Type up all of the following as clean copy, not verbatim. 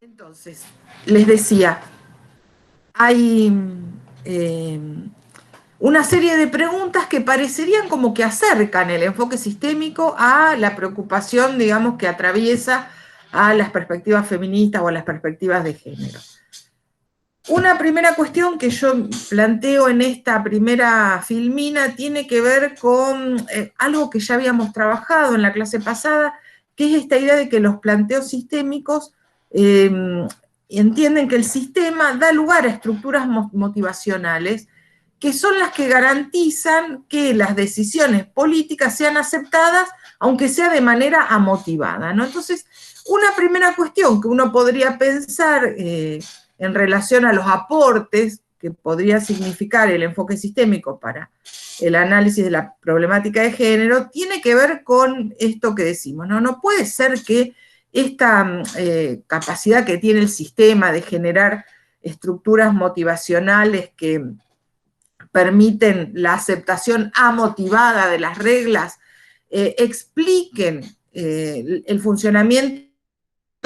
Entonces, les decía, hay eh, una serie de preguntas que parecerían como que acercan el enfoque sistémico a la preocupación, digamos, que atraviesa a las perspectivas feministas o a las perspectivas de género. Una primera cuestión que yo planteo en esta primera filmina tiene que ver con algo que ya habíamos trabajado en la clase pasada, que es esta idea de que los planteos sistémicos entienden que el sistema da lugar a estructuras motivacionales que son las que garantizan que las decisiones políticas sean aceptadas, aunque sea de manera amotivada, ¿no? Entonces, una primera cuestión que uno podría pensar en relación a los aportes que podría significar el enfoque sistémico para el análisis de la problemática de género, tiene que ver con esto que decimos, ¿no? No puede ser que esta capacidad que tiene el sistema de generar estructuras motivacionales que permiten la aceptación amotivada de las reglas, expliquen el funcionamiento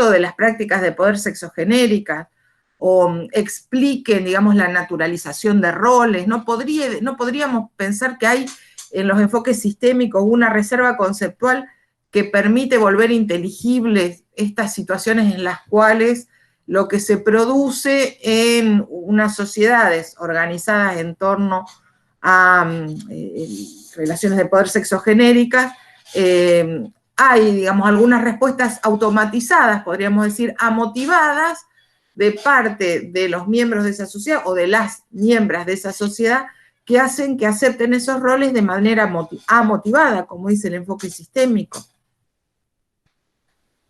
de las prácticas de poder sexogenéricas o expliquen, digamos, la naturalización de roles. No podríamos pensar que hay en los enfoques sistémicos una reserva conceptual que permite volver inteligibles estas situaciones en las cuales lo que se produce en unas sociedades organizadas en torno a relaciones de poder sexogenéricas, hay, digamos, algunas respuestas automatizadas, podríamos decir, amotivadas, de parte de los miembros de esa sociedad o de las miembros de esa sociedad que hacen que acepten esos roles de manera amotivada, como dice el enfoque sistémico.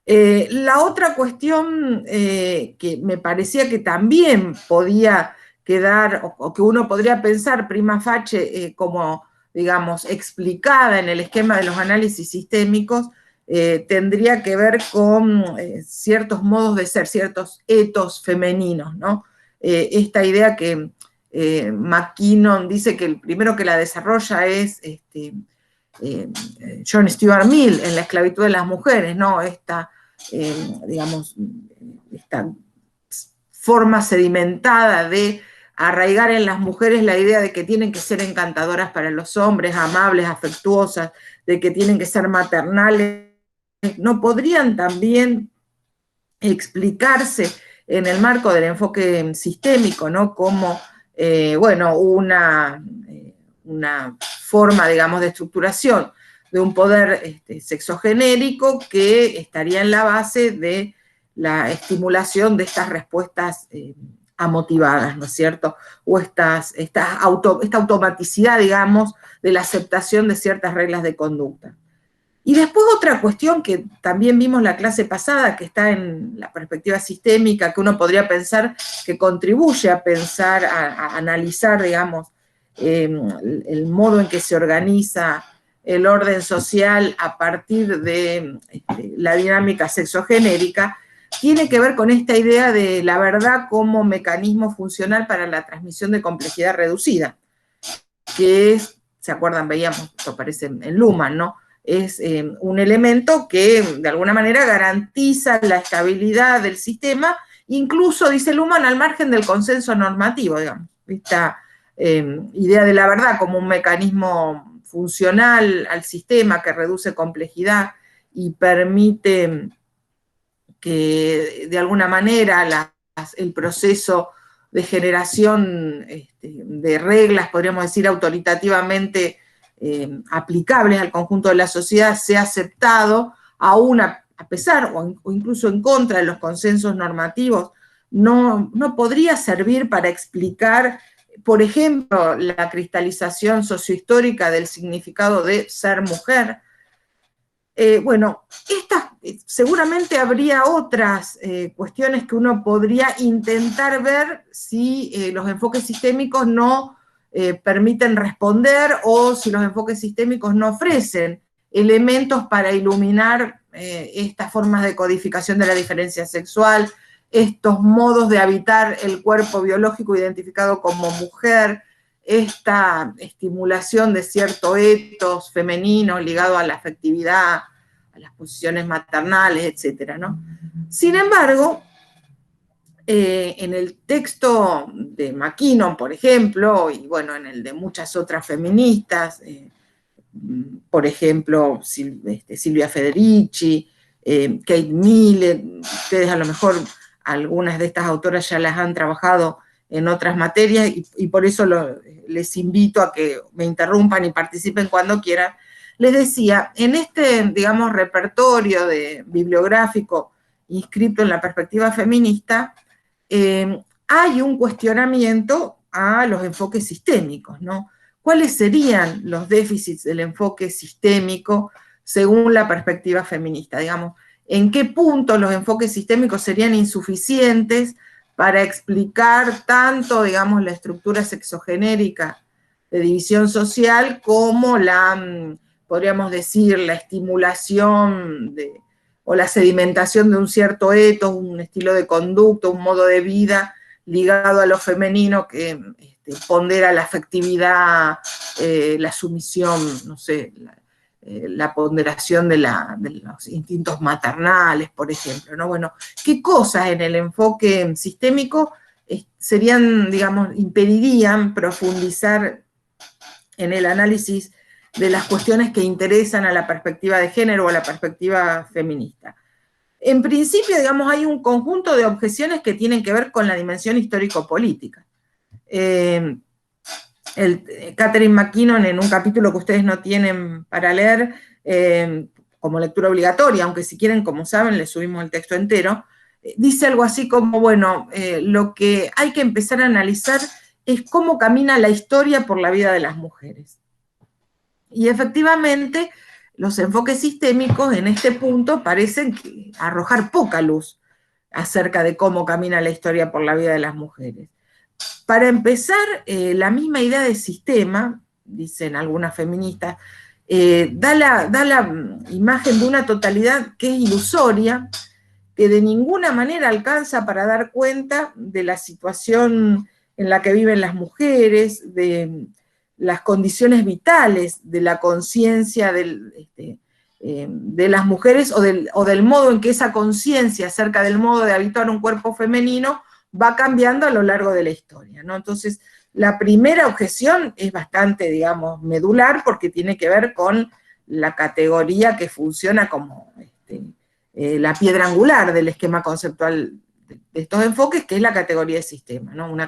La otra cuestión que me parecía que también podía quedar, o que uno podría pensar prima facie como, digamos, explicada en el esquema de los análisis sistémicos, tendría que ver con ciertos modos de ser, ciertos etos femeninos, ¿no? Esta idea que McKinnon dice que el primero que la desarrolla es John Stuart Mill en La esclavitud de las mujeres, ¿no? Digamos, esta forma sedimentada de arraigar en las mujeres la idea de que tienen que ser encantadoras para los hombres, amables, afectuosas, de que tienen que ser maternales, ¿no podrían también explicarse en el marco del enfoque sistémico, ¿no? Como, bueno, una forma, digamos, de estructuración de un poder sexogenérico que estaría en la base de la estimulación de estas respuestas amotivadas, ¿no es cierto? O esta automaticidad, digamos, de la aceptación de ciertas reglas de conducta. Y después otra cuestión que también vimos la clase pasada, que está en la perspectiva sistémica, que uno podría pensar que contribuye a pensar, a analizar, digamos, el modo en que se organiza el orden social a partir de la dinámica sexogenérica, tiene que ver con esta idea de la verdad como mecanismo funcional para la transmisión de complejidad reducida, que es, ¿se acuerdan? Veíamos, esto aparece en Luhmann, ¿no? Es un elemento que de alguna manera garantiza la estabilidad del sistema, incluso, dice Luhmann, al margen del consenso normativo, digamos. Esta idea de la verdad como un mecanismo funcional al sistema que reduce complejidad y permite que de alguna manera el proceso de generación de reglas, podríamos decir, autoritativamente aplicables al conjunto de la sociedad sea aceptado, aún a pesar o incluso en contra de los consensos normativos, no podría servir para explicar, por ejemplo, la cristalización sociohistórica del significado de ser mujer. Bueno, seguramente habría otras cuestiones que uno podría intentar ver si los enfoques sistémicos no permiten responder o si los enfoques sistémicos no ofrecen elementos para iluminar estas formas de codificación de la diferencia sexual, estos modos de habitar el cuerpo biológico identificado como mujer, esta estimulación de cierto etos femenino ligado a la afectividad, a las posiciones maternales, etcétera, ¿no? Sin embargo, En el texto de McKinnon, por ejemplo, y bueno, en el de muchas otras feministas, por ejemplo, Silvia Federici, Kate Miller, ustedes a lo mejor algunas de estas autoras ya las han trabajado en otras materias y por eso les invito a que me interrumpan y participen cuando quieran. Les decía, en este, digamos, repertorio bibliográfico inscrito en la perspectiva feminista, hay un cuestionamiento a los enfoques sistémicos, ¿no? ¿Cuáles serían los déficits del enfoque sistémico según la perspectiva feminista? Digamos, ¿en qué punto los enfoques sistémicos serían insuficientes para explicar tanto, digamos, la estructura sexogenérica de división social como podríamos decir, la estimulación o la sedimentación de un cierto etos, un estilo de conducta, un modo de vida ligado a lo femenino que pondera la afectividad, la sumisión, no sé, la ponderación de los instintos maternales, por ejemplo, ¿no? Bueno, ¿qué cosas en el enfoque sistémico serían, digamos, impedirían profundizar en el análisis de las cuestiones que interesan a la perspectiva de género o a la perspectiva feminista? En principio, digamos, hay un conjunto de objeciones que tienen que ver con la dimensión histórico-política. Catherine McKinnon, en un capítulo que ustedes no tienen para leer, como lectura obligatoria, aunque si quieren, como saben, les subimos el texto entero, dice algo así como, bueno, lo que hay que empezar a analizar es cómo camina la historia por la vida de las mujeres. Y efectivamente, los enfoques sistémicos en este punto parecen arrojar poca luz acerca de cómo camina la historia por la vida de las mujeres. Para empezar, la misma idea de sistema, dicen algunas feministas, da la imagen de una totalidad que es ilusoria, que de ninguna manera alcanza para dar cuenta de la situación en la que viven las mujeres, de las condiciones vitales de la conciencia de las mujeres o del modo en que esa conciencia acerca del modo de habitar un cuerpo femenino va cambiando a lo largo de la historia, ¿no? Entonces, la primera objeción es bastante, digamos, medular porque tiene que ver con la categoría que funciona como la piedra angular del esquema conceptual de estos enfoques, que es la categoría de sistema, ¿no? Una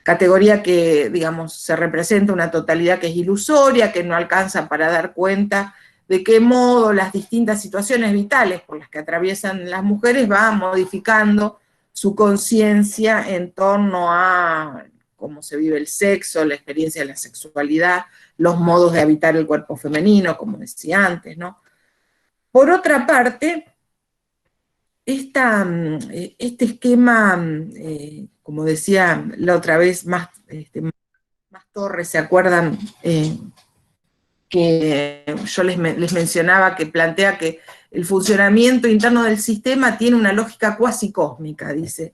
categoría que, digamos, se representa una totalidad que es ilusoria, que no alcanza para dar cuenta de qué modo las distintas situaciones vitales por las que atraviesan las mujeres van modificando su conciencia en torno a cómo se vive el sexo, la experiencia de la sexualidad, los modos de habitar el cuerpo femenino, como decía antes, ¿no? Por otra parte, este esquema, como decía la otra vez, más Torres, ¿se acuerdan? Que yo les mencionaba que plantea que el funcionamiento interno del sistema tiene una lógica cuasi cósmica, dice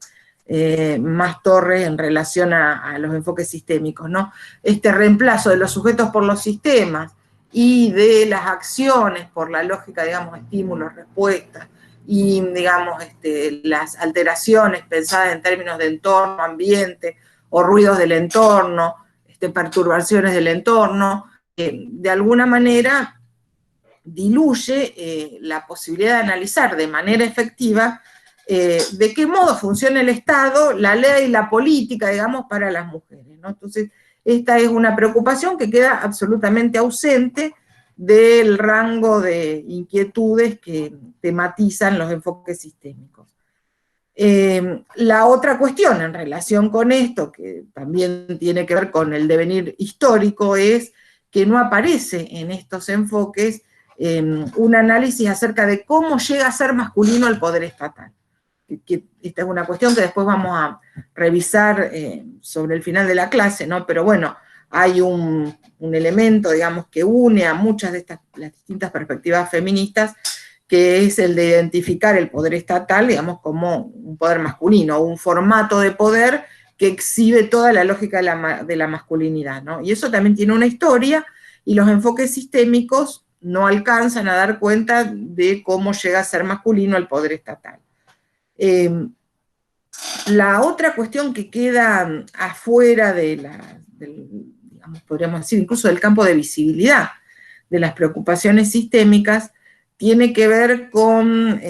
Más Torres en relación a los enfoques sistémicos, ¿no? Este reemplazo de los sujetos por los sistemas y de las acciones por la lógica, digamos, estímulos, respuestas, y, digamos, las alteraciones pensadas en términos de entorno, ambiente, o ruidos del entorno, perturbaciones del entorno, de alguna manera diluye la posibilidad de analizar de manera efectiva de qué modo funciona el Estado, la ley y la política, digamos, para las mujeres, ¿no? Entonces, esta es una preocupación que queda absolutamente ausente del rango de inquietudes que tematizan los enfoques sistémicos. La otra cuestión en relación con esto, que también tiene que ver con el devenir histórico, es que no aparece en estos enfoques un análisis acerca de cómo llega a ser masculino el poder estatal. Esta es una cuestión que después vamos a revisar sobre el final de la clase, ¿no? Pero bueno, hay un elemento, digamos, que une a muchas de las distintas perspectivas feministas, que es el de identificar el poder estatal, digamos, como un poder masculino, un formato de poder que exhibe toda la lógica de la masculinidad, ¿no? Y eso también tiene una historia, y los enfoques sistémicos no alcanzan a dar cuenta de cómo llega a ser masculino el poder estatal. La otra cuestión que queda afuera digamos, podríamos decir, incluso del campo de visibilidad de las preocupaciones sistémicas, tiene que ver con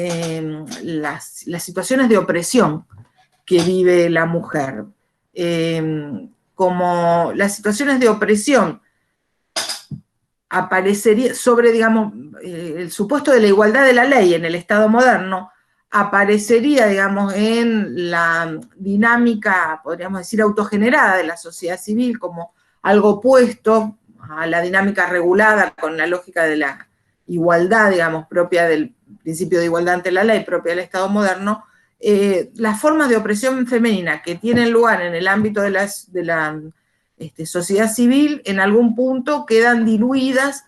las situaciones de opresión que vive la mujer. Como las situaciones de opresión aparecería sobre, digamos, el supuesto de la igualdad de la ley en el Estado moderno, aparecería, digamos, en la dinámica, podríamos decir, autogenerada de la sociedad civil como algo opuesto a la dinámica regulada con la lógica de la igualdad, digamos, propia del principio de igualdad ante la ley, propia del Estado moderno. Las formas de opresión femenina que tienen lugar en el ámbito de la sociedad civil, en algún punto quedan diluidas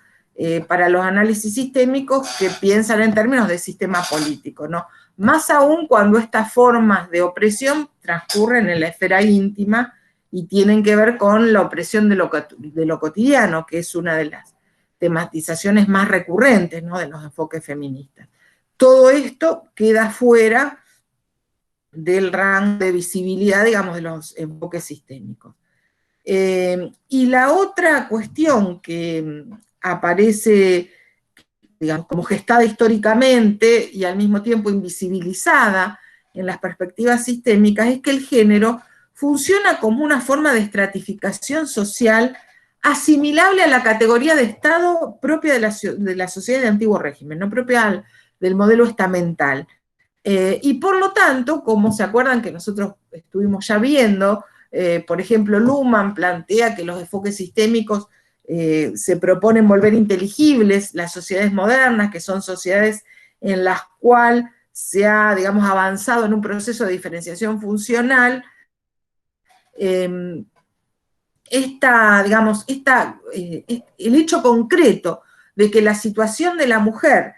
para los análisis sistémicos que piensan en términos de sistema político, ¿no? Más aún cuando estas formas de opresión transcurren en la esfera íntima y tienen que ver con la opresión de lo cotidiano, que es una de las tematizaciones más recurrentes, ¿no?, de los enfoques feministas. Todo esto queda fuera del rango de visibilidad, digamos, de los enfoques sistémicos. Y la otra cuestión que aparece, digamos, como gestada históricamente y al mismo tiempo invisibilizada en las perspectivas sistémicas, es que el género funciona como una forma de estratificación social asimilable a la categoría de Estado propia de la sociedad de antiguo régimen, no propia del modelo estamental. Y por lo tanto, como se acuerdan que nosotros estuvimos ya viendo, por ejemplo, Luhmann plantea que los enfoques sistémicos se proponen volver inteligibles las sociedades modernas, que son sociedades en las cuales se ha, digamos, avanzado en un proceso de diferenciación funcional. El hecho concreto de que la situación de la mujer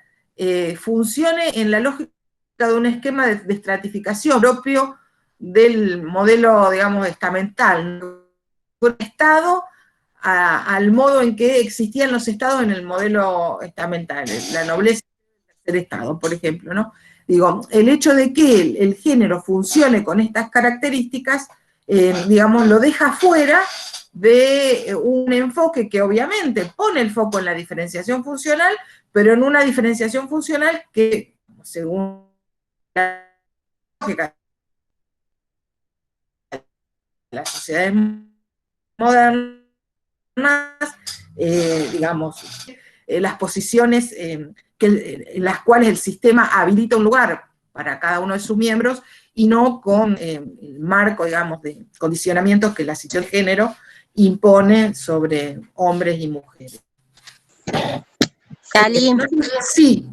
funcione en la lógica de un esquema de estratificación propio del modelo, digamos, estamental, un Estado al modo en que existían los estados en el modelo estamental, la nobleza del Estado, por ejemplo, ¿no? Digo, el hecho de que el género funcione con estas características, digamos, lo deja fuera de un enfoque que obviamente pone el foco en la diferenciación funcional, pero en una diferenciación funcional que, según la lógica de las sociedades modernas, digamos, las posiciones en las cuales el sistema habilita un lugar para cada uno de sus miembros y no con el marco, digamos, de condicionamientos que la situación de género impone sobre hombres y mujeres. Cali, Sí.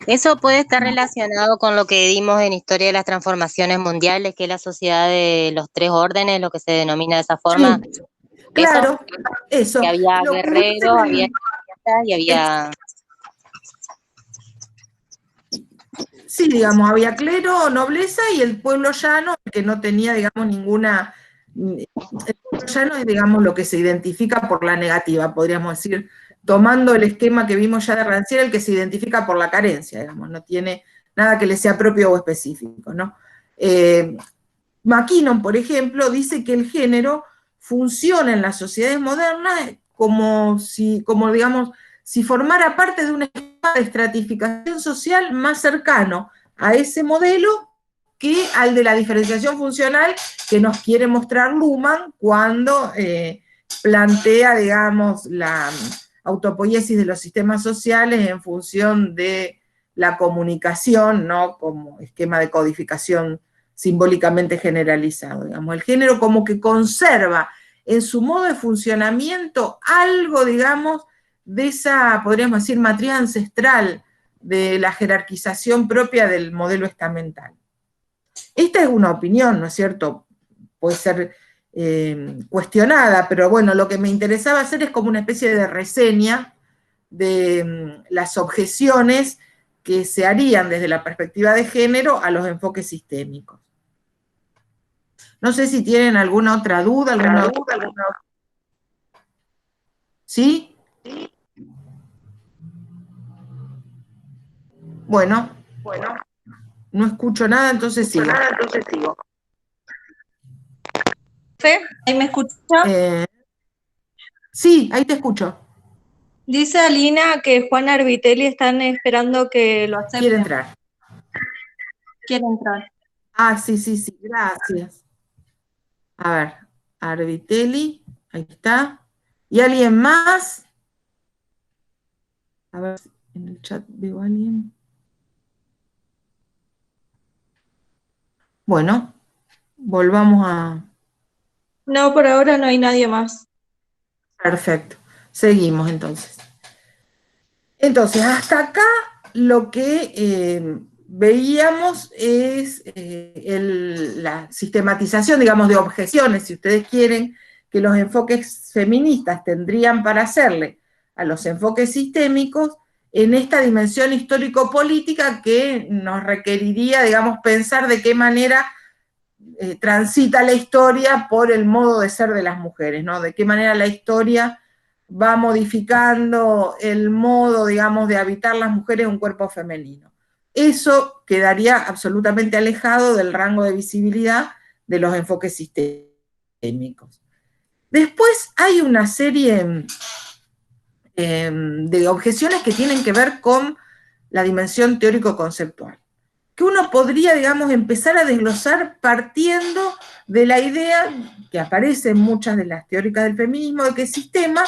eso puede estar relacionado con lo que dimos en Historia de las Transformaciones Mundiales, que es la sociedad de los tres órdenes, lo que se denomina de esa forma. Sí, claro, eso. Que había Lo que guerreros, había y había... Sí, digamos, había clero, nobleza y el pueblo llano, que no tenía, digamos, ninguna... El pueblo llano es, digamos, lo que se identifica por la negativa, podríamos decir, tomando el esquema que vimos ya de Rancière, el que se identifica por la carencia, digamos, no tiene nada que le sea propio o específico, ¿no? McKinnon, por ejemplo, dice que el género funciona en las sociedades modernas como digamos, si formara parte de un esquema de estratificación social más cercano a ese modelo que al de la diferenciación funcional que nos quiere mostrar Luhmann cuando plantea, digamos, la autopoiesis de los sistemas sociales en función de la comunicación, ¿no?, como esquema de codificación simbólicamente generalizado, digamos. El género como que conserva en su modo de funcionamiento algo, digamos, de esa, podríamos decir, matriz ancestral de la jerarquización propia del modelo estamental. Esta es una opinión, ¿no es cierto? Puede ser cuestionada, pero bueno, lo que me interesaba hacer es como una especie de reseña de las objeciones que se harían desde la perspectiva de género a los enfoques sistémicos. No sé si tienen alguna otra duda, ¿Sí? Bueno. No escucho nada, entonces sigo. Fe, ¿ahí me escucha? Sí, ahí te escucho. Dice Alina que Juan Arbitelli están esperando que lo acepten. Quiere entrar. Quiere entrar. Ah, sí, gracias. A ver, Arbitelli, ahí está. ¿Y alguien más? A ver si en el chat veo a alguien. Bueno, volvamos a... No, por ahora no hay nadie más. Perfecto, seguimos entonces. Entonces, hasta acá lo que veíamos es la sistematización, digamos, de objeciones, si ustedes quieren, que los enfoques feministas tendrían para hacerle a los enfoques sistémicos en esta dimensión histórico-política que nos requeriría, digamos, pensar de qué manera transita la historia por el modo de ser de las mujeres, ¿no? De qué manera la historia va modificando el modo, digamos, de habitar las mujeres en un cuerpo femenino. Eso quedaría absolutamente alejado del rango de visibilidad de los enfoques sistémicos. Después hay una serie de objeciones que tienen que ver con la dimensión teórico-conceptual, que uno podría, digamos, empezar a desglosar partiendo de la idea que aparece en muchas de las teóricas del feminismo, de que sistema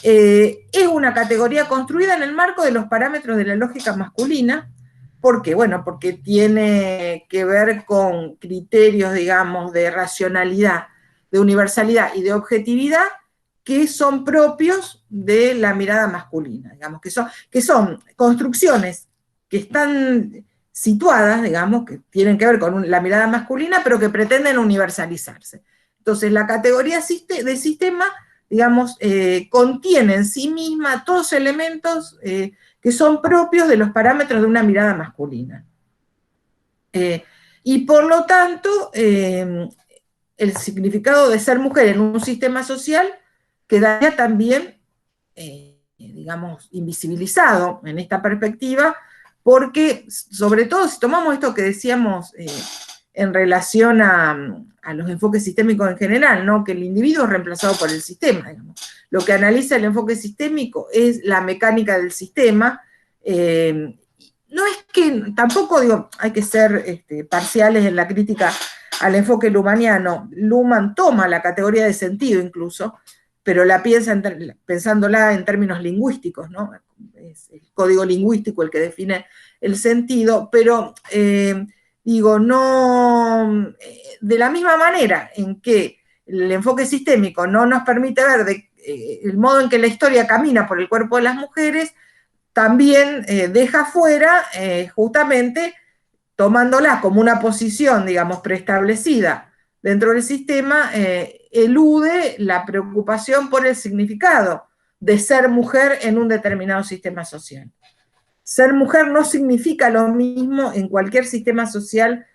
es una categoría construida en el marco de los parámetros de la lógica masculina. ¿Por qué? Bueno, porque tiene que ver con criterios, digamos, de racionalidad, de universalidad y de objetividad que son propios de la mirada masculina, digamos, que son construcciones que están situadas, digamos, que tienen que ver con la mirada masculina, pero que pretenden universalizarse. Entonces, la categoría de sistema, digamos, contiene en sí misma todos elementos que son propios de los parámetros de una mirada masculina. Y por lo tanto, el significado de ser mujer en un sistema social quedaría también, digamos, invisibilizado en esta perspectiva, porque, sobre todo, si tomamos esto que decíamos en relación a los enfoques sistémicos en general, ¿no? Que el individuo es reemplazado por el sistema, digamos. Lo que analiza el enfoque sistémico es la mecánica del sistema. No es que, tampoco digo, hay que ser parciales en la crítica al enfoque lumaniano. Luhmann toma la categoría de sentido incluso, pero la piensa pensándola en términos lingüísticos, ¿no? Es el código lingüístico el que define el sentido, pero digo, no, de la misma manera en que el enfoque sistémico no nos permite ver el modo en que la historia camina por el cuerpo de las mujeres, también deja fuera justamente tomándola como una posición, digamos, preestablecida dentro del sistema, elude la preocupación por el significado de ser mujer en un determinado sistema social. Ser mujer no significa lo mismo en cualquier sistema social,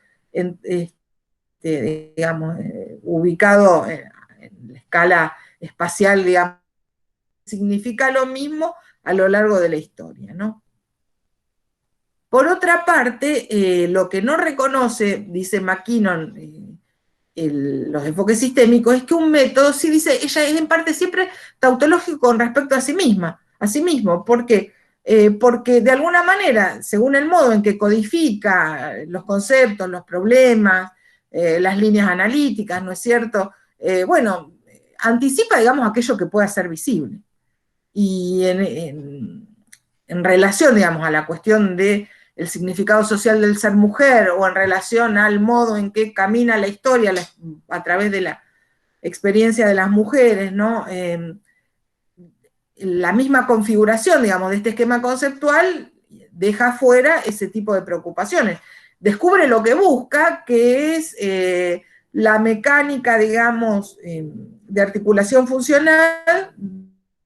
digamos, ubicado en la escala espacial, digamos, significa lo mismo a lo largo de la historia, ¿no? Por otra parte, lo que no reconoce, dice McKinnon, los enfoques sistémicos, es que un método, sí dice, ella es en parte siempre tautológico con respecto a sí mismo. ¿Por qué? Porque de alguna manera, según el modo en que codifica los conceptos, los problemas, las líneas analíticas, ¿no es cierto? Bueno, anticipa, digamos, aquello que pueda ser visible. Y en relación, digamos, a la cuestión de el significado social del ser mujer, o en relación al modo en que camina la historia a través de la experiencia de las mujeres, ¿no? La misma configuración, digamos, de este esquema conceptual deja fuera ese tipo de preocupaciones. Descubre lo que busca, que es la mecánica, digamos, de articulación funcional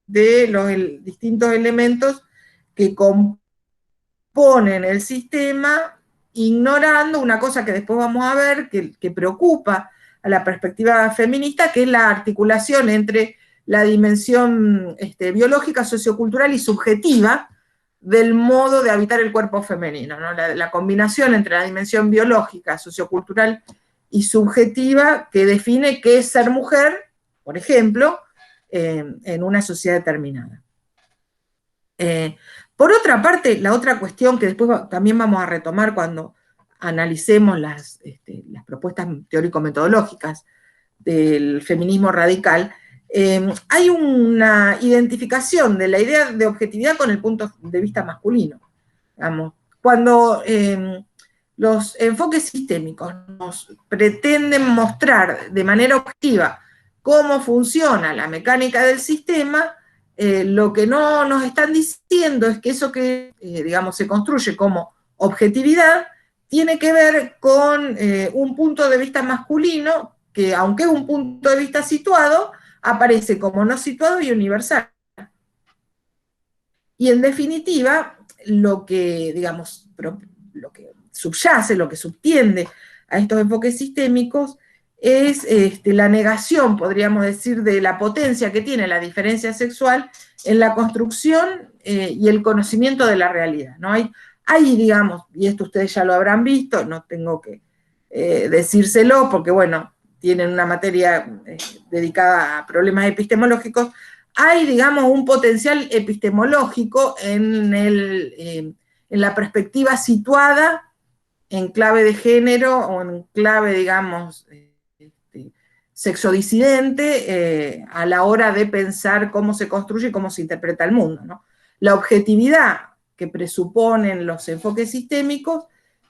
de los distintos elementos que componen el sistema, ignorando una cosa que después vamos a ver, que preocupa a la perspectiva feminista, que es la articulación entre la dimensión biológica, sociocultural y subjetiva del modo de habitar el cuerpo femenino, ¿no? La combinación entre la dimensión biológica, sociocultural y subjetiva que define qué es ser mujer, por ejemplo, en una sociedad determinada. Por otra parte, la otra cuestión que después también vamos a retomar cuando analicemos las propuestas teórico-metodológicas del feminismo radical, hay una identificación de la idea de objetividad con el punto de vista masculino. Digamos, cuando los enfoques sistémicos nos pretenden mostrar de manera objetiva cómo funciona la mecánica del sistema, lo que no nos están diciendo es que eso que, digamos, se construye como objetividad tiene que ver con un punto de vista masculino que, aunque es un punto de vista situado, aparece como no situado y universal. Y en definitiva, lo que, digamos, lo que subyace, lo que subtiende a estos enfoques sistémicos es la negación, podríamos decir, de la potencia que tiene la diferencia sexual en la construcción y el conocimiento de la realidad, ¿no? Hay, digamos, y esto ustedes ya lo habrán visto, no tengo que decírselo porque, bueno, tienen una materia dedicada a problemas epistemológicos, hay, digamos, un potencial epistemológico en la perspectiva situada en clave de género o en clave, digamos, sexodisidente a la hora de pensar cómo se construye y cómo se interpreta el mundo, ¿no? La objetividad que presuponen los enfoques sistémicos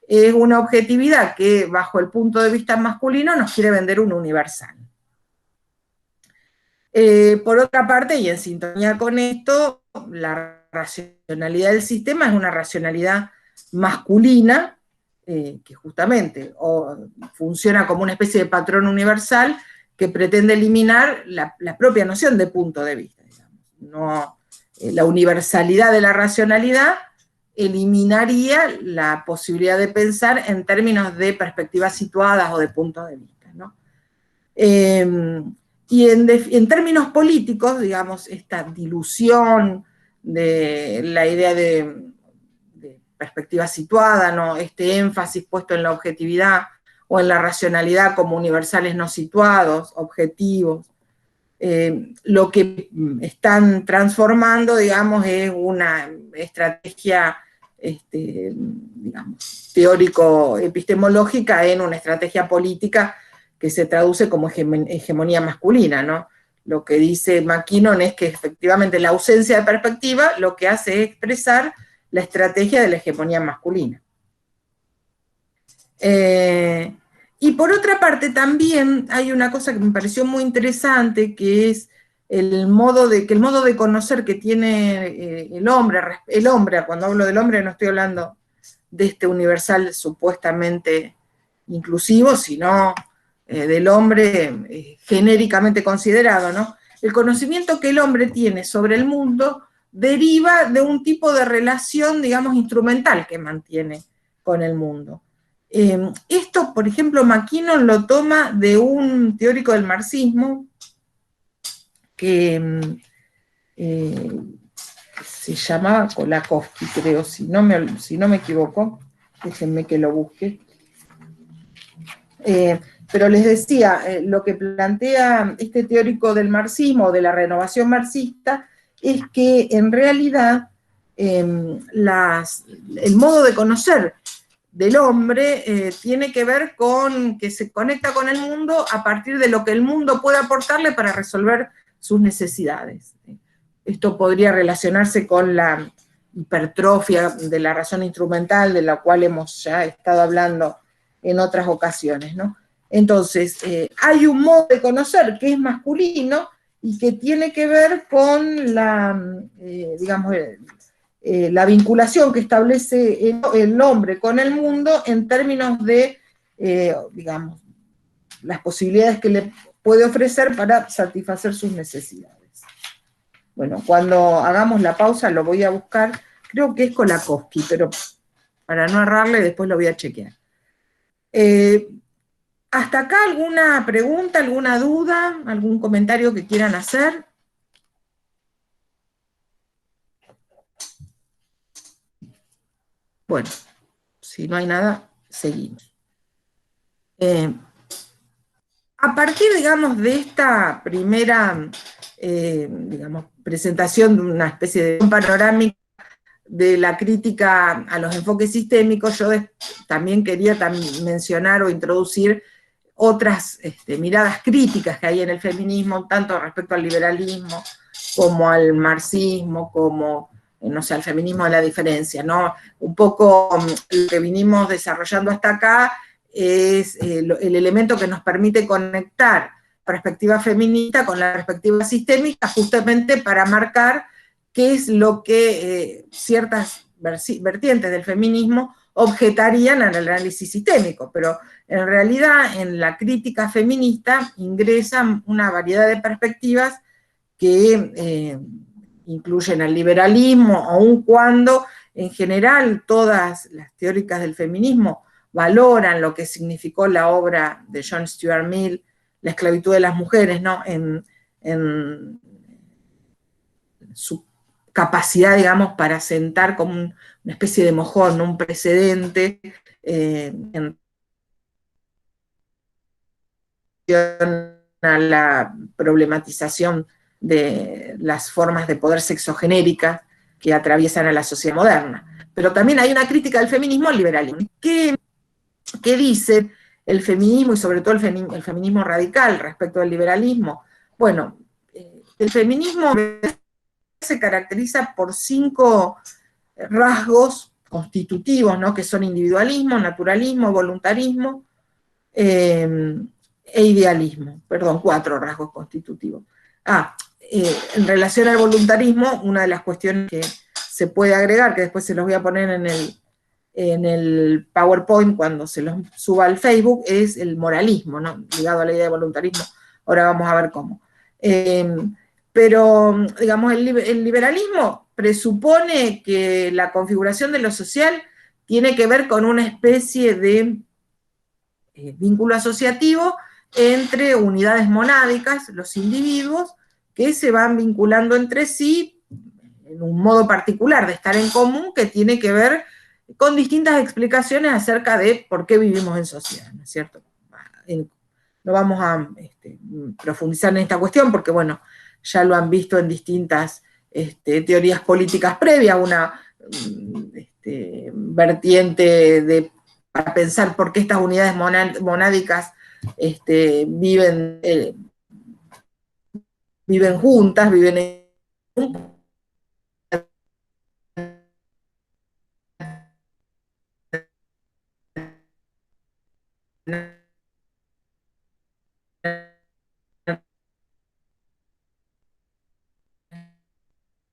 es una objetividad que, bajo el punto de vista masculino, nos quiere vender un universal. Por otra parte, y en sintonía con esto, la racionalidad del sistema es una racionalidad masculina, que justamente funciona como una especie de patrón universal que pretende eliminar la propia noción de punto de vista. Digamos. La universalidad de la racionalidad eliminaría la posibilidad de pensar en términos de perspectivas situadas o de puntos de vista, ¿no? Y en términos políticos, digamos, esta dilución de la idea de perspectiva situada, ¿no? Este énfasis puesto en la objetividad o en la racionalidad como universales no situados, objetivos, lo que están transformando, digamos, es una estrategia, digamos, teórico-epistemológica en una estrategia política que se traduce como hegemonía masculina, ¿no? Lo que dice McKinnon es que efectivamente la ausencia de perspectiva lo que hace es expresar la estrategia de la hegemonía masculina. Y por otra parte también hay una cosa que me pareció muy interesante, que es el modo de conocer que tiene el hombre, cuando hablo del hombre no estoy hablando de este universal supuestamente inclusivo, sino del hombre genéricamente considerado, ¿no? El conocimiento que el hombre tiene sobre el mundo deriva de un tipo de relación, digamos, instrumental que mantiene con el mundo. Esto, por ejemplo, McKinnon lo toma de un teórico del marxismo que se llamaba Kolakowski, creo, si no me equivoco, déjenme que lo busque. Pero les decía, lo que plantea este teórico del marxismo, de la renovación marxista, es que en realidad el modo de conocer del hombre tiene que ver con que se conecta con el mundo a partir de lo que el mundo puede aportarle para resolver sus necesidades. Esto podría relacionarse con la hipertrofia de la razón instrumental, de la cual hemos ya estado hablando en otras ocasiones, ¿no? Entonces, hay un modo de conocer que es masculino y que tiene que ver con digamos, la vinculación que establece el hombre con el mundo en términos de, digamos, las posibilidades que le puede ofrecer para satisfacer sus necesidades. Bueno, cuando hagamos la pausa lo voy a buscar, creo que es Kolakowski, pero para no errarle después lo voy a chequear. ¿Hasta acá alguna pregunta, alguna duda, algún comentario que quieran hacer? Bueno, si no hay nada, seguimos. A partir, digamos, de esta primera, digamos, presentación de una especie de panorámica de la crítica a los enfoques sistémicos, yo también quería mencionar o introducir otras miradas críticas que hay en el feminismo, tanto respecto al liberalismo como al marxismo, como, no sé, al feminismo de la diferencia, ¿no? Un poco lo que vinimos desarrollando hasta acá es el elemento que nos permite conectar la perspectiva feminista con la perspectiva sistémica, justamente para marcar qué es lo que ciertas vertientes del feminismo objetarían al análisis sistémico, pero en realidad en la crítica feminista ingresan una variedad de perspectivas que incluyen al liberalismo, aun cuando en general todas las teóricas del feminismo valoran lo que significó la obra de John Stuart Mill, La esclavitud de las mujeres, ¿no? En su capacidad, digamos, para sentar como una especie de mojón, ¿no? Un precedente en a la problematización de las formas de poder sexogenéricas que atraviesan a la sociedad moderna. Pero también hay una crítica del feminismo al liberalismo. ¿Qué dice el feminismo y sobre todo el feminismo radical respecto al liberalismo? Bueno, el feminismo se caracteriza por 5 rasgos constitutivos, ¿no? Que son individualismo, naturalismo, voluntarismo e idealismo. Perdón, 4 rasgos constitutivos. En relación al voluntarismo, una de las cuestiones que se puede agregar, que después se los voy a poner en el PowerPoint cuando se los suba al Facebook, es el moralismo, ¿no? Ligado a la idea de voluntarismo. Ahora vamos a ver cómo. Pero, digamos, el liberalismo presupone que la configuración de lo social tiene que ver con una especie de vínculo asociativo entre unidades monádicas, los individuos, que se van vinculando entre sí en un modo particular de estar en común que tiene que ver con distintas explicaciones acerca de por qué vivimos en sociedad, ¿no es cierto? No vamos a profundizar en esta cuestión porque, bueno, ya lo han visto en distintas teorías políticas previas, una vertiente para pensar por qué estas unidades monádicas viven juntas, viven en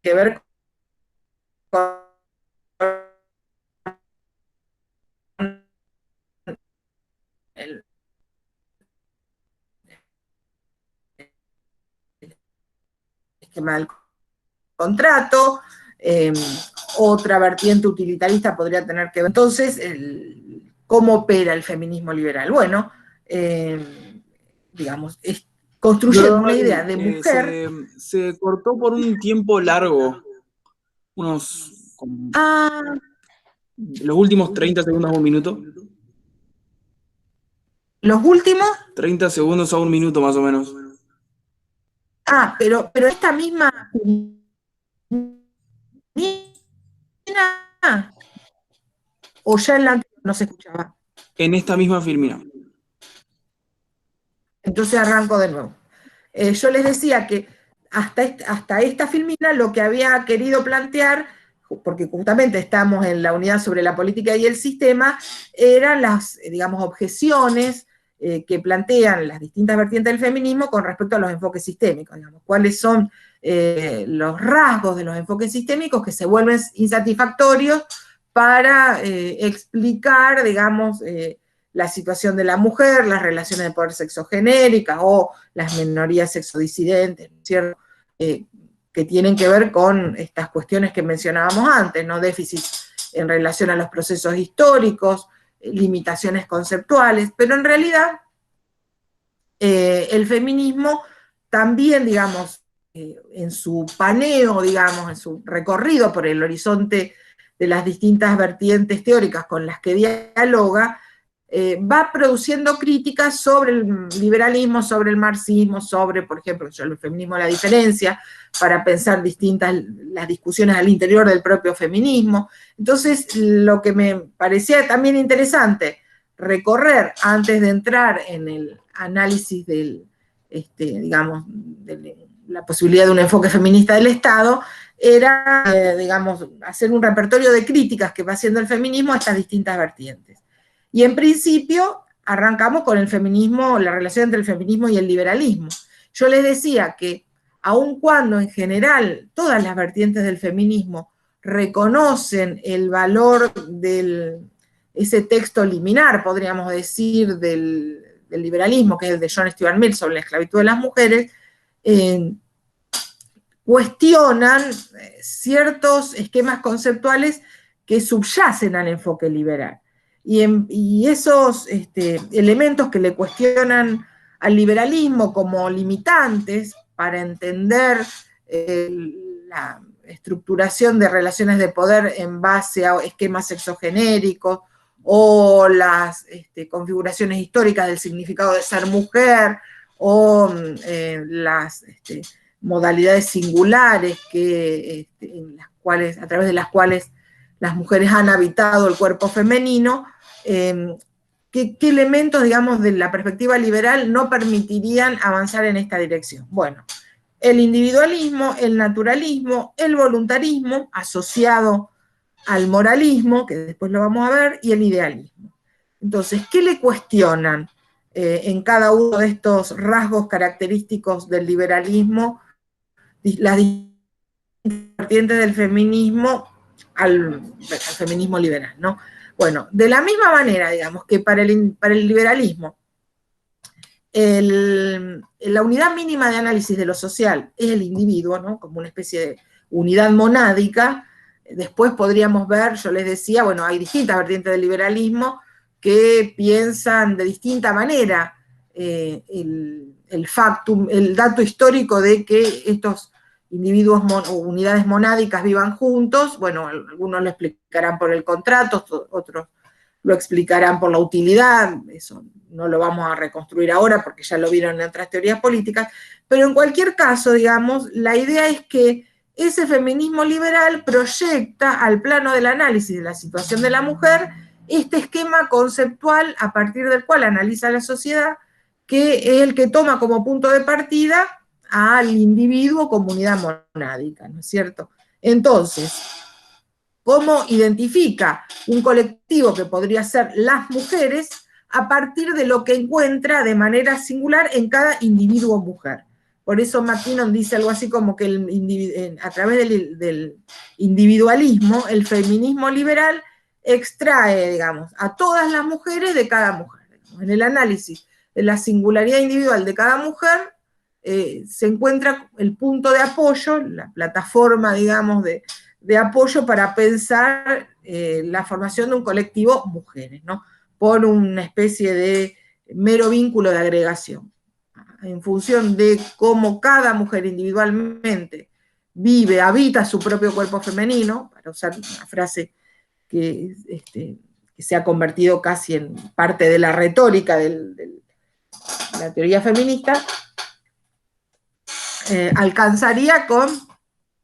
que ver con el esquema del contrato, otra vertiente utilitarista podría tener que ver. Entonces, ¿cómo opera el feminismo liberal? Bueno, digamos, construyendo una idea de mujer. Se cortó por un tiempo largo, los últimos 30 segundos a un minuto. ¿Los últimos? 30 segundos a un minuto más o menos. Pero esta misma o ya en la anterior no se escuchaba. En esta misma filmina. Entonces arranco de nuevo. Yo les decía que hasta esta filmina lo que había querido plantear, porque justamente estamos en la unidad sobre la política y el sistema, eran las, digamos, objeciones que plantean las distintas vertientes del feminismo con respecto a los enfoques sistémicos, digamos, cuáles son los rasgos de los enfoques sistémicos que se vuelven insatisfactorios para explicar, digamos, la situación de la mujer, las relaciones de poder sexogenéricas o las minorías sexodisidentes, ¿cierto? Que tienen que ver con estas cuestiones que mencionábamos antes, ¿no? Déficit en relación a los procesos históricos, limitaciones conceptuales, pero en realidad el feminismo también, digamos, en su paneo, digamos, en su recorrido por el horizonte de las distintas vertientes teóricas con las que dialoga, va produciendo críticas sobre el liberalismo, sobre el marxismo, sobre, por ejemplo, el feminismo, la diferencia, para pensar distintas las discusiones al interior del propio feminismo. Entonces, lo que me parecía también interesante recorrer antes de entrar en el análisis del, digamos, de la posibilidad de un enfoque feminista del Estado, era, digamos, hacer un repertorio de críticas que va haciendo el feminismo a estas distintas vertientes. Y en principio arrancamos con el feminismo, la relación entre el feminismo y el liberalismo. Yo les decía que aun cuando en general todas las vertientes del feminismo reconocen el valor de ese texto liminar, podríamos decir, del liberalismo, que es el de John Stuart Mill sobre la esclavitud de las mujeres, cuestionan ciertos esquemas conceptuales que subyacen al enfoque liberal. Y esos elementos que le cuestionan al liberalismo como limitantes para entender la estructuración de relaciones de poder en base a esquemas sexogenéricos o las configuraciones históricas del significado de ser mujer o las modalidades singulares en las cuales, a través de las cuales las mujeres han habitado el cuerpo femenino, ¿qué elementos, digamos, de la perspectiva liberal no permitirían avanzar en esta dirección? Bueno, el individualismo, el naturalismo, el voluntarismo, asociado al moralismo, que después lo vamos a ver, y el idealismo. Entonces, ¿qué le cuestionan en cada uno de estos rasgos característicos del liberalismo las vertientes del feminismo al feminismo liberal, ¿no? Bueno, de la misma manera, digamos, que para el liberalismo la unidad mínima de análisis de lo social es el individuo, ¿no? Como una especie de unidad monádica. Después podríamos ver, yo les decía, bueno, hay distintas vertientes del liberalismo que piensan de distinta manera el dato histórico de que estos individuos o unidades monádicas vivan juntos. Bueno, algunos lo explicarán por el contrato, otros lo explicarán por la utilidad, eso no lo vamos a reconstruir ahora porque ya lo vieron en otras teorías políticas, pero en cualquier caso, digamos, la idea es que ese feminismo liberal proyecta al plano del análisis de la situación de la mujer este esquema conceptual a partir del cual analiza la sociedad, que es el que toma como punto de partida al individuo como unidad monádica, ¿no es cierto? Entonces, ¿cómo identifica un colectivo que podría ser las mujeres a partir de lo que encuentra de manera singular en cada individuo mujer? Por eso McKinnon dice algo así como que a través del individualismo, el feminismo liberal extrae, digamos, a todas las mujeres de cada mujer. En el análisis de la singularidad individual de cada mujer, se encuentra el punto de apoyo, la plataforma, digamos, de apoyo para pensar la formación de un colectivo mujeres, ¿no? Por una especie de mero vínculo de agregación. En función de cómo cada mujer individualmente vive, habita su propio cuerpo femenino, para usar una frase que se ha convertido casi en parte de la retórica de la teoría feminista, alcanzaría con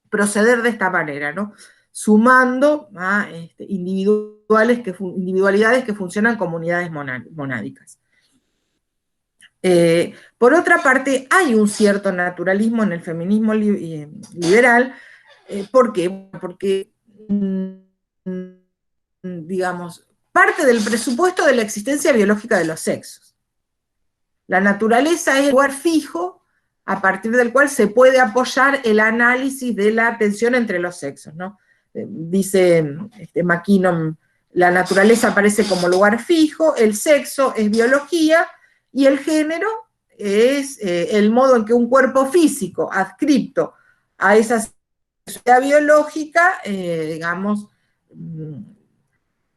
proceder de esta manera, ¿no? Sumando a individualidades que funcionan como unidades monádicas. Por otra parte, hay un cierto naturalismo en el feminismo liberal. ¿Por qué? Porque, digamos, parte del presupuesto de la existencia biológica de los sexos. La naturaleza es el lugar fijo a partir del cual se puede apoyar el análisis de la tensión entre los sexos, ¿no? Dice McKinnon, la naturaleza aparece como lugar fijo, el sexo es biología, y el género es el modo en que un cuerpo físico adscripto a esa sociedad biológica, digamos,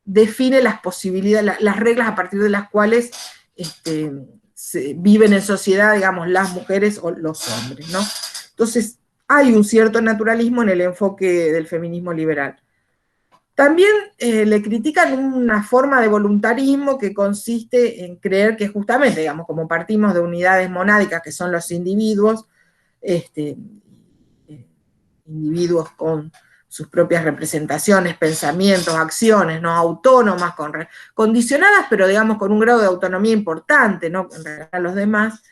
define las posibilidades, las reglas a partir de las cuales viven en sociedad, digamos, las mujeres o los hombres, ¿no? Entonces, hay un cierto naturalismo en el enfoque del feminismo liberal. También le critican una forma de voluntarismo que consiste en creer que justamente, digamos, como partimos de unidades monádicas que son los individuos, individuos con sus propias representaciones, pensamientos, acciones, ¿no? Autónomas, condicionadas, pero digamos con un grado de autonomía importante, ¿no? En relación a los demás,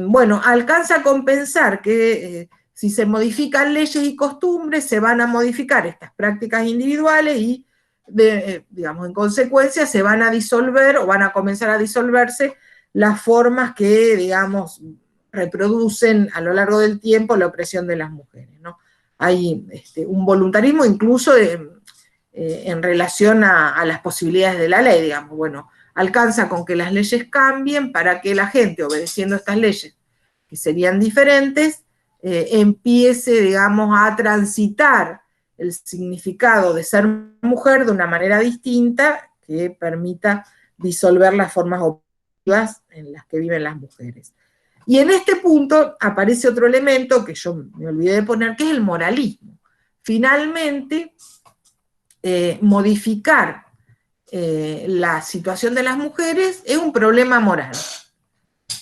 bueno, alcanza a compensar que si se modifican leyes y costumbres, se van a modificar estas prácticas individuales y, digamos, en consecuencia se van a disolver o van a comenzar a disolverse las formas que, digamos, reproducen a lo largo del tiempo la opresión de las mujeres, ¿no? Hay un voluntarismo incluso en relación a las posibilidades de la ley, digamos, bueno, alcanza con que las leyes cambien para que la gente, obedeciendo estas leyes, que serían diferentes, empiece, digamos, a transitar el significado de ser mujer de una manera distinta que permita disolver las formas opresivas en las que viven las mujeres. Y en este punto aparece otro elemento que yo me olvidé de poner, que es el moralismo. Finalmente, modificar la situación de las mujeres es un problema moral.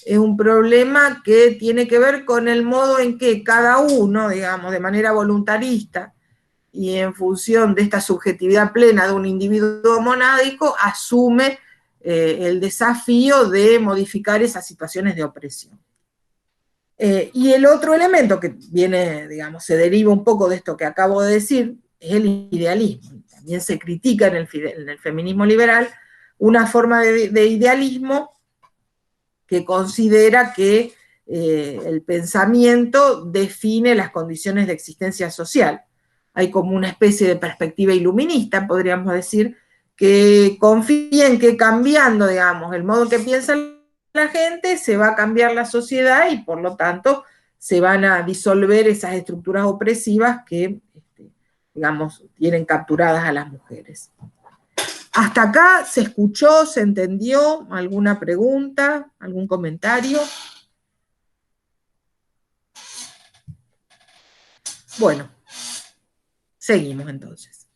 Es un problema que tiene que ver con el modo en que cada uno, digamos, de manera voluntarista y en función de esta subjetividad plena de un individuo monádico, asume el desafío de modificar esas situaciones de opresión. Y el otro elemento que viene, digamos, se deriva un poco de esto que acabo de decir, es el idealismo. También se critica en el feminismo liberal una forma de idealismo que considera que el pensamiento define las condiciones de existencia social. Hay como una especie de perspectiva iluminista, podríamos decir, que confía en que cambiando, digamos, el modo en que piensa la gente, se va a cambiar la sociedad y por lo tanto se van a disolver esas estructuras opresivas que, digamos, tienen capturadas a las mujeres. ¿Hasta acá se escuchó, se entendió? ¿Alguna pregunta? ¿Algún comentario? Bueno, seguimos entonces.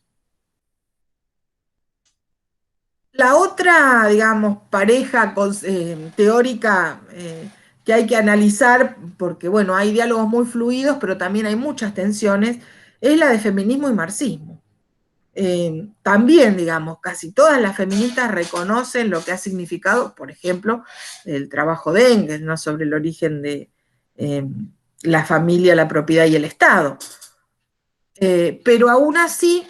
La otra, digamos, pareja teórica que hay que analizar, porque bueno, hay diálogos muy fluidos, pero también hay muchas tensiones, es la de feminismo y marxismo. También, digamos, casi todas las feministas reconocen lo que ha significado, por ejemplo, el trabajo de Engels, ¿no? Sobre el origen de la familia, la propiedad y el Estado. Pero aún así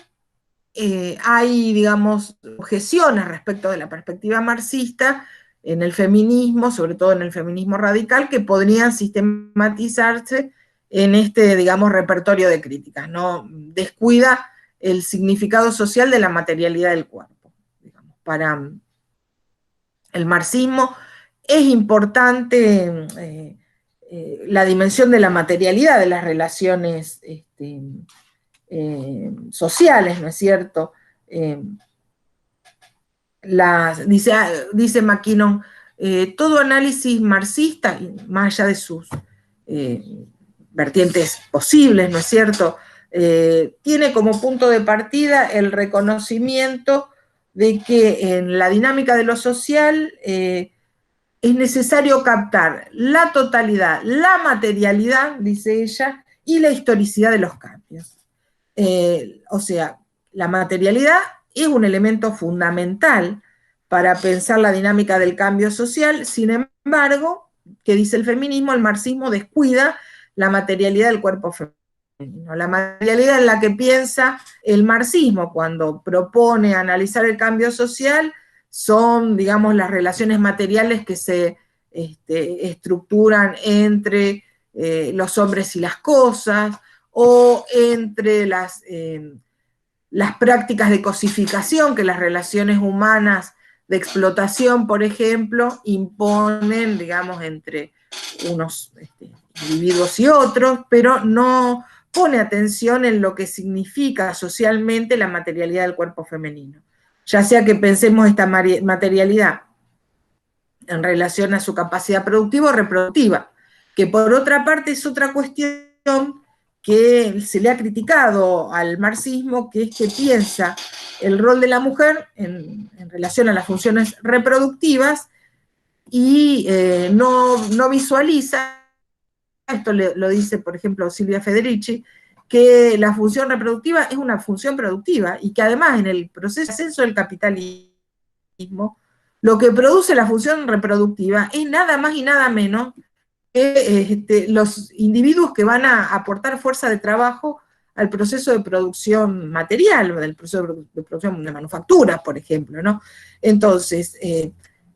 hay, digamos, objeciones respecto de la perspectiva marxista en el feminismo, sobre todo en el feminismo radical, que podrían sistematizarse en este, digamos, repertorio de críticas, ¿no? Descuida el significado social de la materialidad del cuerpo. Digamos, para el marxismo es importante la dimensión de la materialidad de las relaciones sociales, ¿no es cierto? Dice McKinnon, todo análisis marxista, más allá de sus vertientes posibles, ¿no es cierto?, tiene como punto de partida el reconocimiento de que en la dinámica de lo social es necesario captar la totalidad, la materialidad, dice ella, y la historicidad de los cambios. O sea, la materialidad es un elemento fundamental para pensar la dinámica del cambio social. Sin embargo, que dice el feminismo, el marxismo descuida la materialidad del cuerpo femenino. La materialidad en la que piensa el marxismo cuando propone analizar el cambio social son, digamos, las relaciones materiales que se estructuran entre los hombres y las cosas, o entre las prácticas de cosificación que las relaciones humanas de explotación, por ejemplo, imponen, digamos, entre unos individuos y otros, pero no pone atención en lo que significa socialmente la materialidad del cuerpo femenino. Ya sea que pensemos esta materialidad en relación a su capacidad productiva o reproductiva, que por otra parte es otra cuestión que se le ha criticado al marxismo, que es que piensa el rol de la mujer en relación a las funciones reproductivas y no visualiza, esto lo dice por ejemplo Silvia Federici, que la función reproductiva es una función productiva y que además en el proceso de ascenso del capitalismo, lo que produce la función reproductiva es nada más y nada menos que los individuos que van a aportar fuerza de trabajo al proceso de producción material, del proceso de producción de manufacturas, por ejemplo, ¿no? Entonces,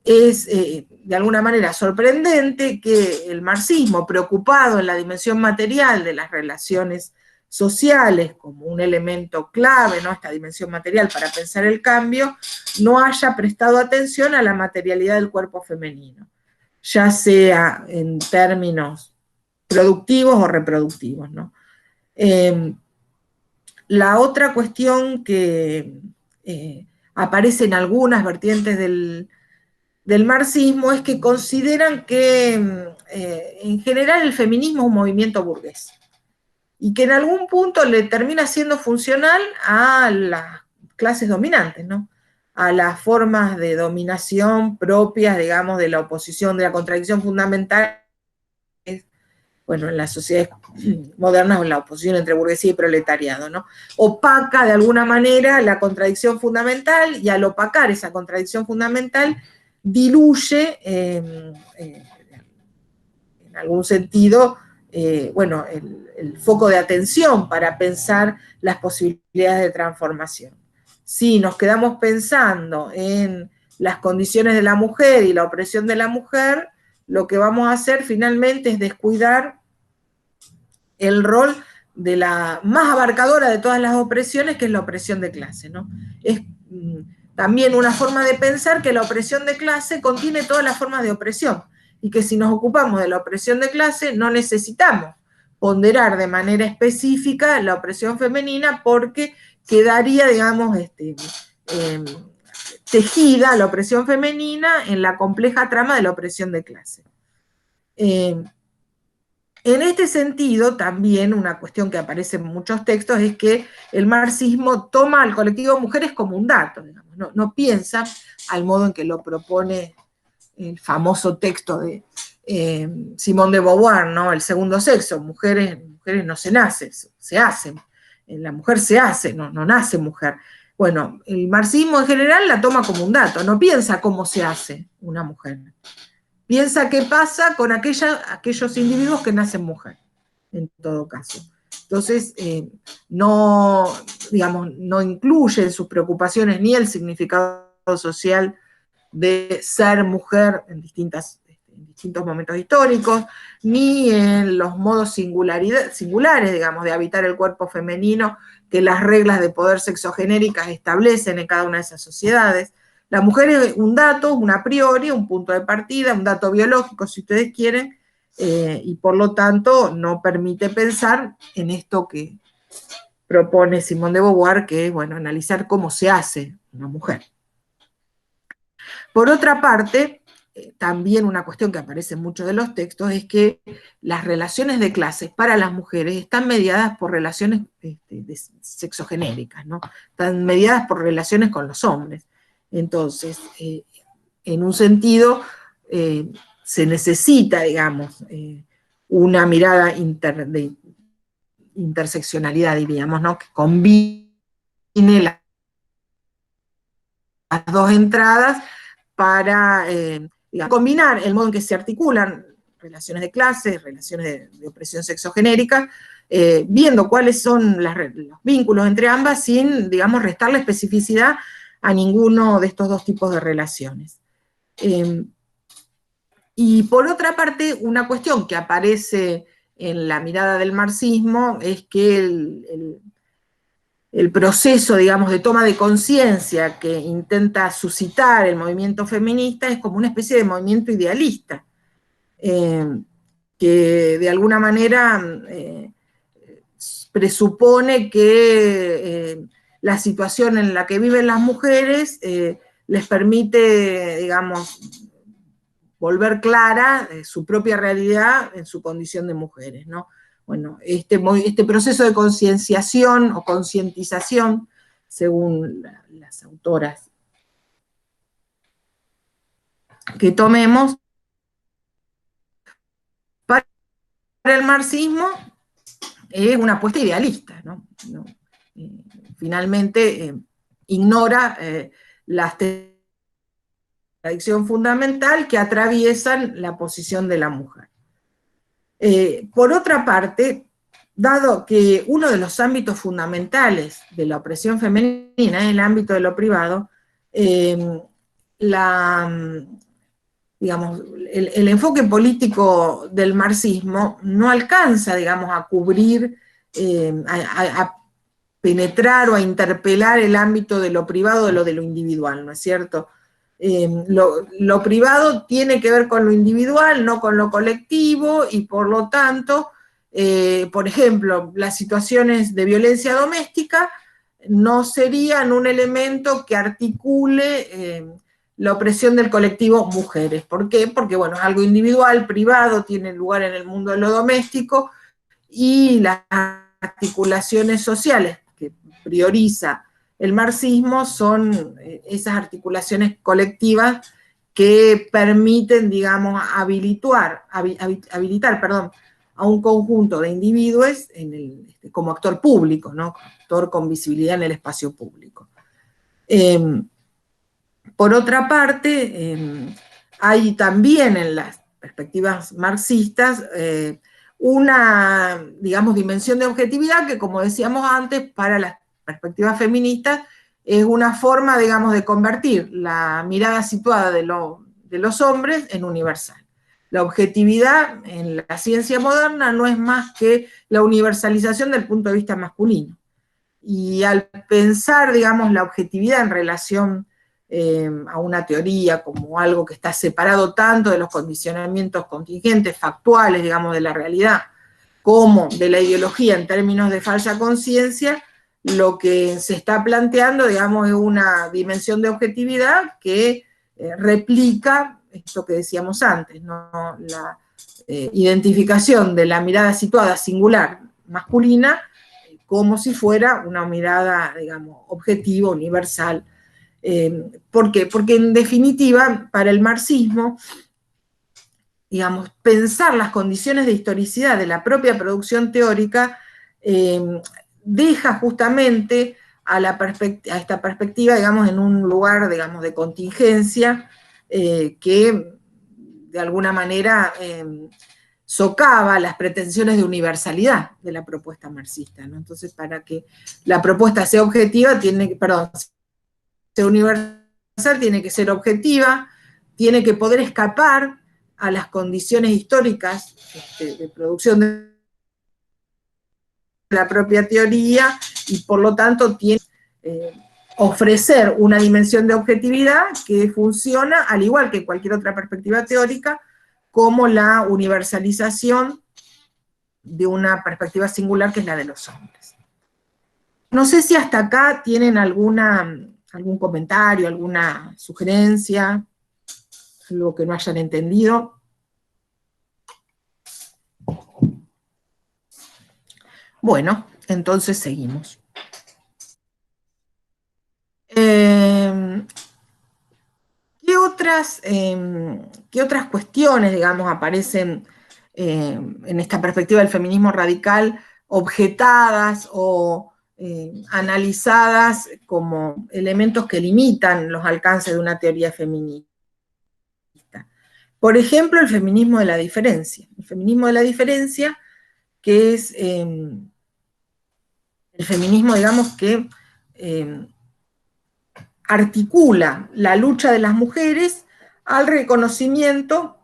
es de alguna manera sorprendente que el marxismo, preocupado en la dimensión material de las relaciones sociales como un elemento clave, ¿no? Esta dimensión material para pensar el cambio, no haya prestado atención a la materialidad del cuerpo femenino, ya sea en términos productivos o reproductivos, ¿no? La otra cuestión que aparece en algunas vertientes del marxismo es que consideran que en general el feminismo es un movimiento burgués y que en algún punto le termina siendo funcional a las clases dominantes, ¿no? A las formas de dominación propias, digamos, de la oposición, de la contradicción fundamental, bueno, en las sociedades modernas, la oposición entre burguesía y proletariado, ¿no? Opaca de alguna manera la contradicción fundamental y al opacar esa contradicción fundamental diluye, en algún sentido, bueno, el foco de atención para pensar las posibilidades de transformación. Si nos quedamos pensando en las condiciones de la mujer y la opresión de la mujer, lo que vamos a hacer finalmente es descuidar el rol de la más abarcadora de todas las opresiones, que es la opresión de clase, ¿no? Es también una forma de pensar que la opresión de clase contiene todas las formas de opresión, y que si nos ocupamos de la opresión de clase no necesitamos ponderar de manera específica la opresión femenina, porque quedaría, digamos, tejida la opresión femenina en la compleja trama de la opresión de clase. En este sentido, también una cuestión que aparece en muchos textos es que el marxismo toma al colectivo de mujeres como un dato, digamos, no piensa al modo en que lo propone el famoso texto de Simone de Beauvoir, ¿no? El segundo sexo, mujeres no se nacen, se hacen, la mujer se hace, no nace mujer. Bueno, el marxismo en general la toma como un dato, no piensa cómo se hace una mujer. Piensa qué pasa con aquellos individuos que nacen mujer, en todo caso. Entonces, no incluye en sus preocupaciones ni el significado social de ser mujer en distintos momentos históricos, ni en los modos singulares, digamos, de habitar el cuerpo femenino que las reglas de poder sexogenéricas establecen en cada una de esas sociedades. La mujer es un dato, un a priori, un punto de partida, un dato biológico, si ustedes quieren, y por lo tanto no permite pensar en esto que propone Simone de Beauvoir, que es, bueno, analizar cómo se hace una mujer. Por otra parte, también una cuestión que aparece en muchos de los textos es que las relaciones de clases para las mujeres están mediadas por relaciones sexogenéricas, ¿no? Están mediadas por relaciones con los hombres. Entonces, en un sentido, se necesita, digamos, una mirada de interseccionalidad, diríamos, ¿no? Que combine las dos entradas para combinar el modo en que se articulan relaciones de clase, relaciones de opresión sexogenérica, viendo cuáles son los vínculos entre ambas sin, digamos, restarle especificidad a ninguno de estos dos tipos de relaciones. Y por otra parte, una cuestión que aparece en la mirada del marxismo es que el proceso, digamos, de toma de conciencia que intenta suscitar el movimiento feminista es como una especie de movimiento idealista, que de alguna manera presupone que la situación en la que viven las mujeres les permite, digamos, volver clara su propia realidad en su condición de mujeres, ¿no? Bueno, este proceso de concienciación o concientización, según las autoras que tomemos, para el marxismo es una apuesta idealista, ¿no? Finalmente ignora la tradición fundamental que atraviesan la posición de la mujer. Por otra parte, dado que uno de los ámbitos fundamentales de la opresión femenina es el ámbito de lo privado, digamos, el enfoque político del marxismo no alcanza, digamos, a cubrir, a penetrar o a interpelar el ámbito de lo privado de lo individual, ¿no es cierto? Lo privado tiene que ver con lo individual, no con lo colectivo, y por lo tanto, por ejemplo, las situaciones de violencia doméstica no serían un elemento que articule la opresión del colectivo mujeres. ¿Por qué? Porque, bueno, es algo individual, privado, tiene lugar en el mundo de lo doméstico, y las articulaciones sociales que prioriza el marxismo son esas articulaciones colectivas que permiten, digamos, habilitar a un conjunto de individuos como actor público, ¿no? Actor con visibilidad en el espacio público. Por otra parte, hay también en las perspectivas marxistas una, digamos, dimensión de objetividad que, como decíamos antes, para las perspectivas feministas es una forma, digamos, de convertir la mirada situada de los hombres en universal. La objetividad en la ciencia moderna no es más que la universalización del punto de vista masculino. Y al pensar, digamos, la objetividad en relación a una teoría como algo que está separado tanto de los condicionamientos contingentes, factuales, digamos, de la realidad, como de la ideología en términos de falsa conciencia, lo que se está planteando, digamos, es una dimensión de objetividad que replica esto que decíamos antes, ¿no? La identificación de la mirada situada singular masculina como si fuera una mirada, digamos, objetiva, universal. ¿Por qué? Porque en definitiva, para el marxismo, digamos, pensar las condiciones de historicidad de la propia producción teórica deja justamente a esta perspectiva, digamos, en un lugar, digamos, de contingencia que de alguna manera socava las pretensiones de universalidad de la propuesta marxista, ¿no? Entonces, para que la propuesta sea objetiva, sea universal, tiene que ser objetiva, tiene que poder escapar a las condiciones históricas de producción de la propia teoría, y por lo tanto tiene ofrecer una dimensión de objetividad que funciona, al igual que cualquier otra perspectiva teórica, como la universalización de una perspectiva singular que es la de los hombres. No sé si hasta acá tienen algún comentario, alguna sugerencia, algo que no hayan entendido. Bueno, entonces seguimos. ¿Qué otras cuestiones, digamos, aparecen en esta perspectiva del feminismo radical, objetadas o analizadas como elementos que limitan los alcances de una teoría feminista? Por ejemplo, el feminismo de la diferencia. El feminismo de la diferencia, que es el feminismo, digamos, que articula la lucha de las mujeres al reconocimiento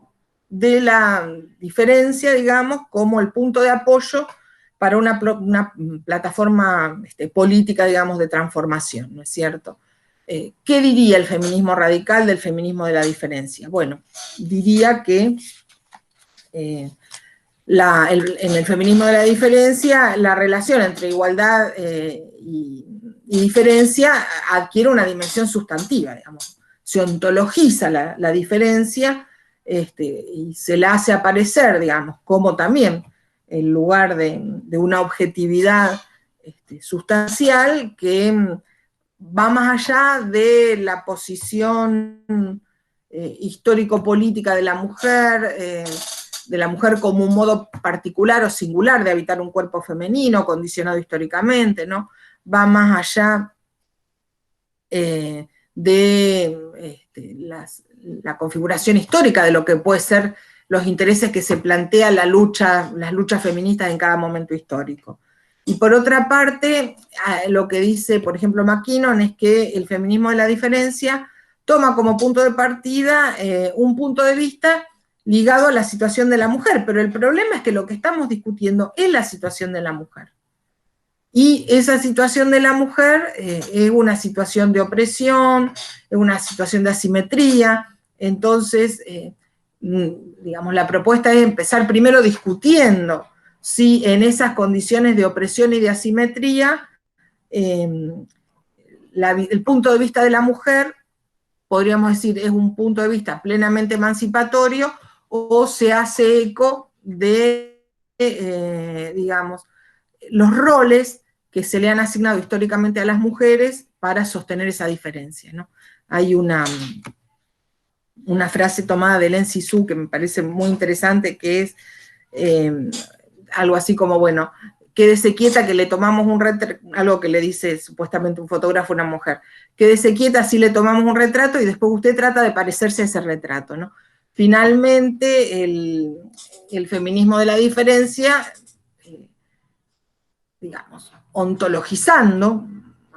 de la diferencia, digamos, como el punto de apoyo para una plataforma política, digamos, de transformación, ¿no es cierto? ¿Qué diría el feminismo radical del feminismo de la diferencia? Bueno, diría que en el feminismo de la diferencia, la relación entre igualdad y diferencia adquiere una dimensión sustantiva, digamos. Se ontologiza la diferencia y se la hace aparecer, digamos, como también el lugar de una objetividad sustancial que va más allá de la posición histórico-política de la mujer como un modo particular o singular de habitar un cuerpo femenino, condicionado históricamente, ¿no? Va más allá de la configuración histórica de lo que puede ser los intereses que se plantea las luchas feministas en cada momento histórico. Y por otra parte, lo que dice, por ejemplo, McKinnon, es que el feminismo de la diferencia toma como punto de partida un punto de vista ligado a la situación de la mujer, pero el problema es que lo que estamos discutiendo es la situación de la mujer. Y esa situación de la mujer es una situación de opresión, es una situación de asimetría. Entonces, digamos, la propuesta es empezar primero discutiendo si en esas condiciones de opresión y de asimetría, el punto de vista de la mujer, podríamos decir, es un punto de vista plenamente emancipatorio, o se hace eco de, digamos, los roles que se le han asignado históricamente a las mujeres para sostener esa diferencia, ¿no? Hay una frase tomada de Lin Sisu que me parece muy interesante, que es algo así como, bueno, quédese quieta que le tomamos un retrato, algo que le dice supuestamente un fotógrafo a una mujer, quédese quieta si le tomamos un retrato y después usted trata de parecerse a ese retrato, ¿no? Finalmente, el feminismo de la diferencia, digamos, ontologizando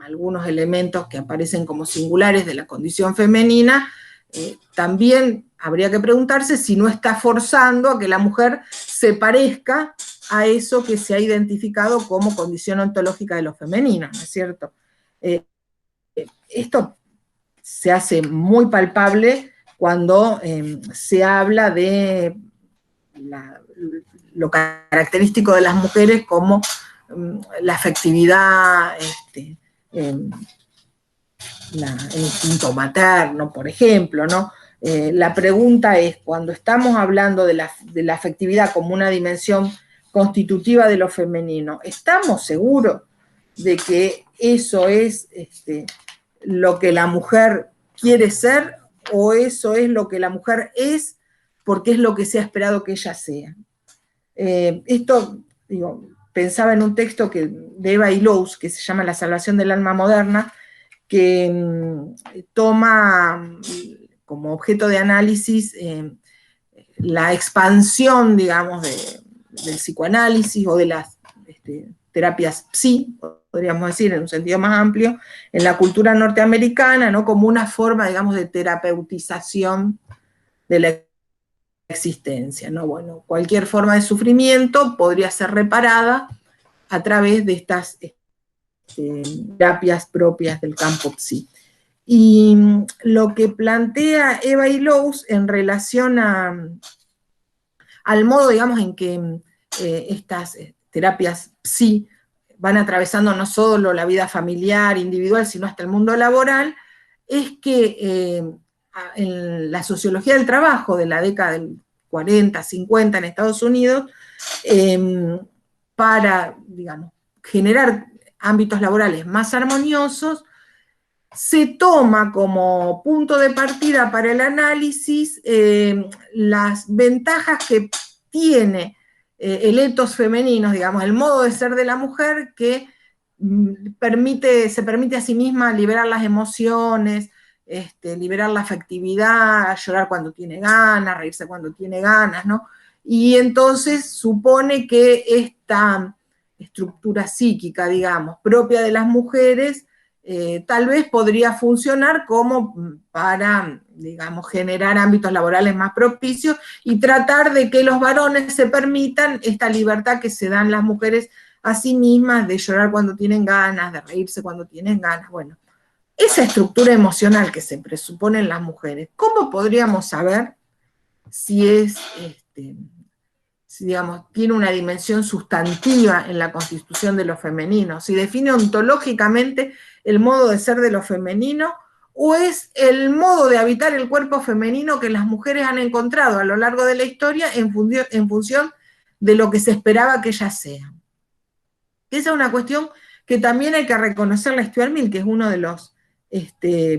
algunos elementos que aparecen como singulares de la condición femenina, también habría que preguntarse si no está forzando a que la mujer se parezca a eso que se ha identificado como condición ontológica de lo femenino, ¿no es cierto? Esto se hace muy palpable cuando se habla de lo característico de las mujeres como la afectividad, el instinto materno, por ejemplo, ¿no? La pregunta es, cuando estamos hablando de la afectividad como una dimensión constitutiva de lo femenino, ¿estamos seguros de que eso es lo que la mujer quiere ser, o eso es lo que la mujer es porque es lo que se ha esperado que ella sea? Esto, digo, pensaba en un texto de Eva Illouz, que se llama La salvación del alma moderna, que toma como objeto de análisis la expansión, digamos, del psicoanálisis o de las terapias psi, podríamos decir, en un sentido más amplio, en la cultura norteamericana, ¿no? Como una forma, digamos, de terapeutización de la existencia, ¿no? Bueno, cualquier forma de sufrimiento podría ser reparada a través de estas terapias propias del campo psi. Y lo que plantea Eva Illouz en relación al modo, digamos, en que estas terapias psi van atravesando no solo la vida familiar, individual, sino hasta el mundo laboral, es que en la sociología del trabajo de la década del 40, 50 en Estados Unidos, para, digamos, generar ámbitos laborales más armoniosos, se toma como punto de partida para el análisis las ventajas que tiene el etos femenino, digamos, el modo de ser de la mujer que se permite a sí misma liberar las emociones, liberar la afectividad, llorar cuando tiene ganas, reírse cuando tiene ganas, ¿no? Y entonces supone que esta estructura psíquica, digamos, propia de las mujeres, tal vez podría funcionar como para, digamos, generar ámbitos laborales más propicios y tratar de que los varones se permitan esta libertad que se dan las mujeres a sí mismas de llorar cuando tienen ganas, de reírse cuando tienen ganas. Bueno, esa estructura emocional que se presupone en las mujeres, ¿cómo podríamos saber si es, si, digamos, tiene una dimensión sustantiva en la constitución de lo femenino? Si define ontológicamente el modo de ser de lo femenino, o es el modo de habitar el cuerpo femenino que las mujeres han encontrado a lo largo de la historia en función de lo que se esperaba que ellas sean. Esa es una cuestión que también hay que reconocerle a Stuart Mill, que es uno de los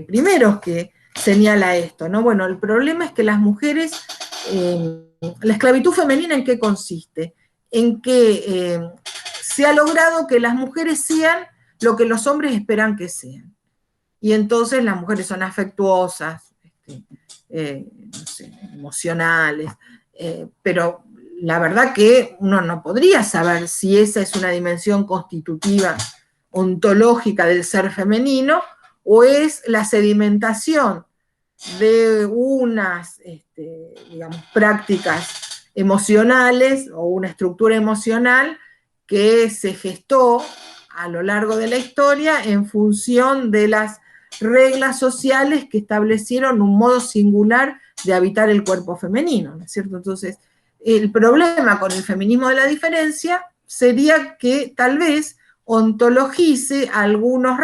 primeros que señala esto, ¿no? Bueno, el problema es que las mujeres, la esclavitud femenina, ¿en qué consiste? En que se ha logrado que las mujeres sean lo que los hombres esperan que sean. Y entonces las mujeres son afectuosas, no sé, emocionales, pero la verdad que uno no podría saber si esa es una dimensión constitutiva, ontológica del ser femenino, o es la sedimentación de unas, digamos, prácticas emocionales o una estructura emocional que se gestó a lo largo de la historia en función de las reglas sociales que establecieron un modo singular de habitar el cuerpo femenino, ¿no es cierto? Entonces, el problema con el feminismo de la diferencia sería que tal vez ontologice algunos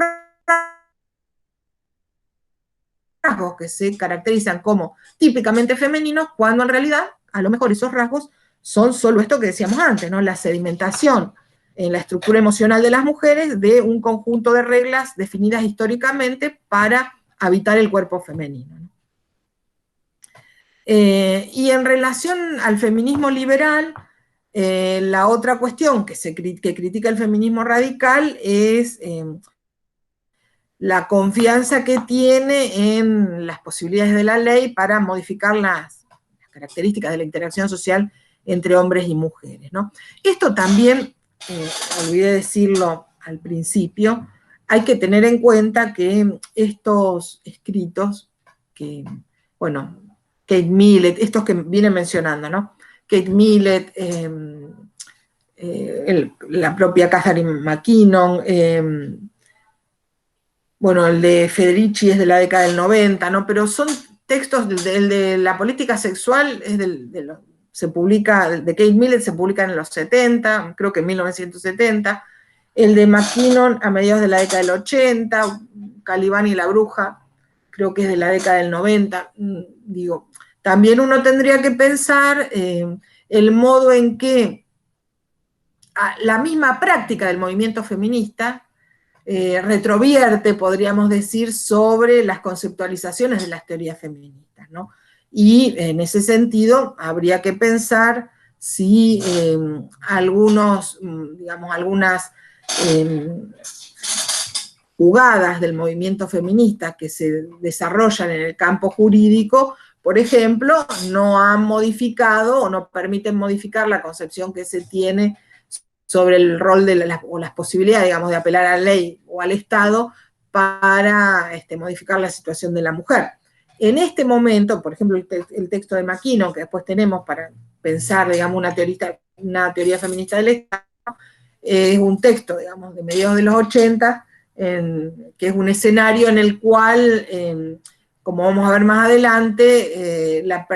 rasgos que se caracterizan como típicamente femeninos, cuando en realidad a lo mejor esos rasgos son solo esto que decíamos antes, ¿no? La sedimentación en la estructura emocional de las mujeres de un conjunto de reglas definidas históricamente para habitar el cuerpo femenino, ¿no? Y en relación al feminismo liberal, la otra cuestión que critica el feminismo radical es la confianza que tiene en las posibilidades de la ley para modificar las características de la interacción social entre hombres y mujeres, ¿no? Esto también, olvidé decirlo al principio, hay que tener en cuenta que estos escritos, que, bueno, Kate Millett, estos que vienen mencionando, ¿no? Kate Millett, la propia Catherine McKinnon, bueno, el de Federici es de la década del 90, ¿no? Pero son textos, el de la política sexual es se publica, de Kate Millett se publica en los 70, creo que en 1970, el de McKinnon a mediados de la década del 80, Calibán y la bruja, creo que es de la década del 90, digo, también uno tendría que pensar el modo en que la misma práctica del movimiento feminista retrovierte, podríamos decir, sobre las conceptualizaciones de las teorías feministas, ¿no? Y en ese sentido habría que pensar si algunas jugadas del movimiento feminista que se desarrollan en el campo jurídico, por ejemplo, no han modificado o no permiten modificar la concepción que se tiene sobre el rol o las posibilidades, digamos, de apelar a la ley o al Estado para modificar la situación de la mujer. En este momento, por ejemplo, el texto de McKinnon, que después tenemos para pensar, digamos, una teoría feminista del Estado, es un texto, digamos, de mediados de los 80, que es un escenario en el cual, como vamos a ver más adelante, la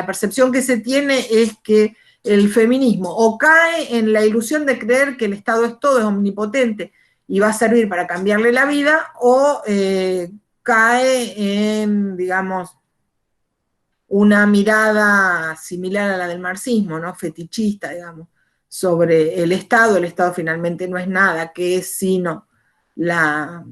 percepción que se tiene es que el feminismo o cae en la ilusión de creer que el Estado es todo, es omnipotente y va a servir para cambiarle la vida, o cae en, digamos, una mirada similar a la del marxismo, ¿no? Fetichista, digamos, sobre el Estado. El Estado finalmente no es nada, que es sino la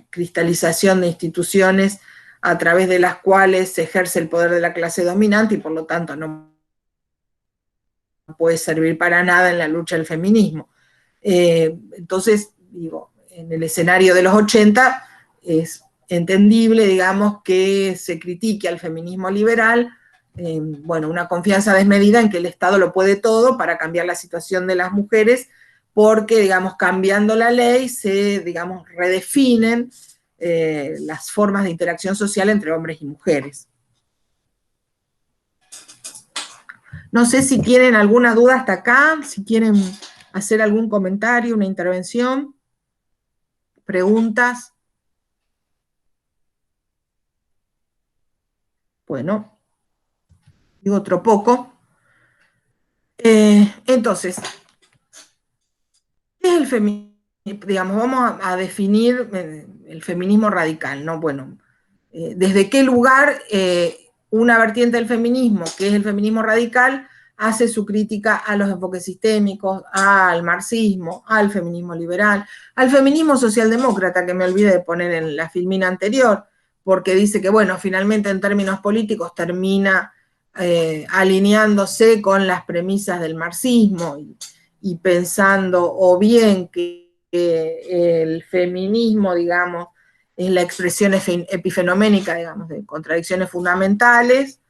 cristalización de instituciones a través de las cuales se ejerce el poder de la clase dominante y por lo tanto no puede servir para nada en la lucha del feminismo. Entonces, digo, en el escenario de los 80 es entendible, digamos, que se critique al feminismo liberal, bueno, una confianza desmedida en que el Estado lo puede todo para cambiar la situación de las mujeres, porque, digamos, cambiando la ley se, digamos, redefinen las formas de interacción social entre hombres y mujeres. No sé si tienen alguna duda hasta acá, si quieren hacer algún comentario, una intervención, preguntas. Bueno, digo otro poco. Entonces, ¿qué es el feminismo? Digamos, vamos a definir el feminismo radical, ¿no? Bueno, ¿desde qué lugar una vertiente del feminismo, que es el feminismo radical, hace su crítica a los enfoques sistémicos, al marxismo, al feminismo liberal, al feminismo socialdemócrata, que me olvidé de poner en la filmina anterior, porque dice que, bueno, finalmente en términos políticos termina alineándose con las premisas del marxismo y pensando o bien que el feminismo, digamos, es la expresión epifenoménica, digamos, de contradicciones fundamentales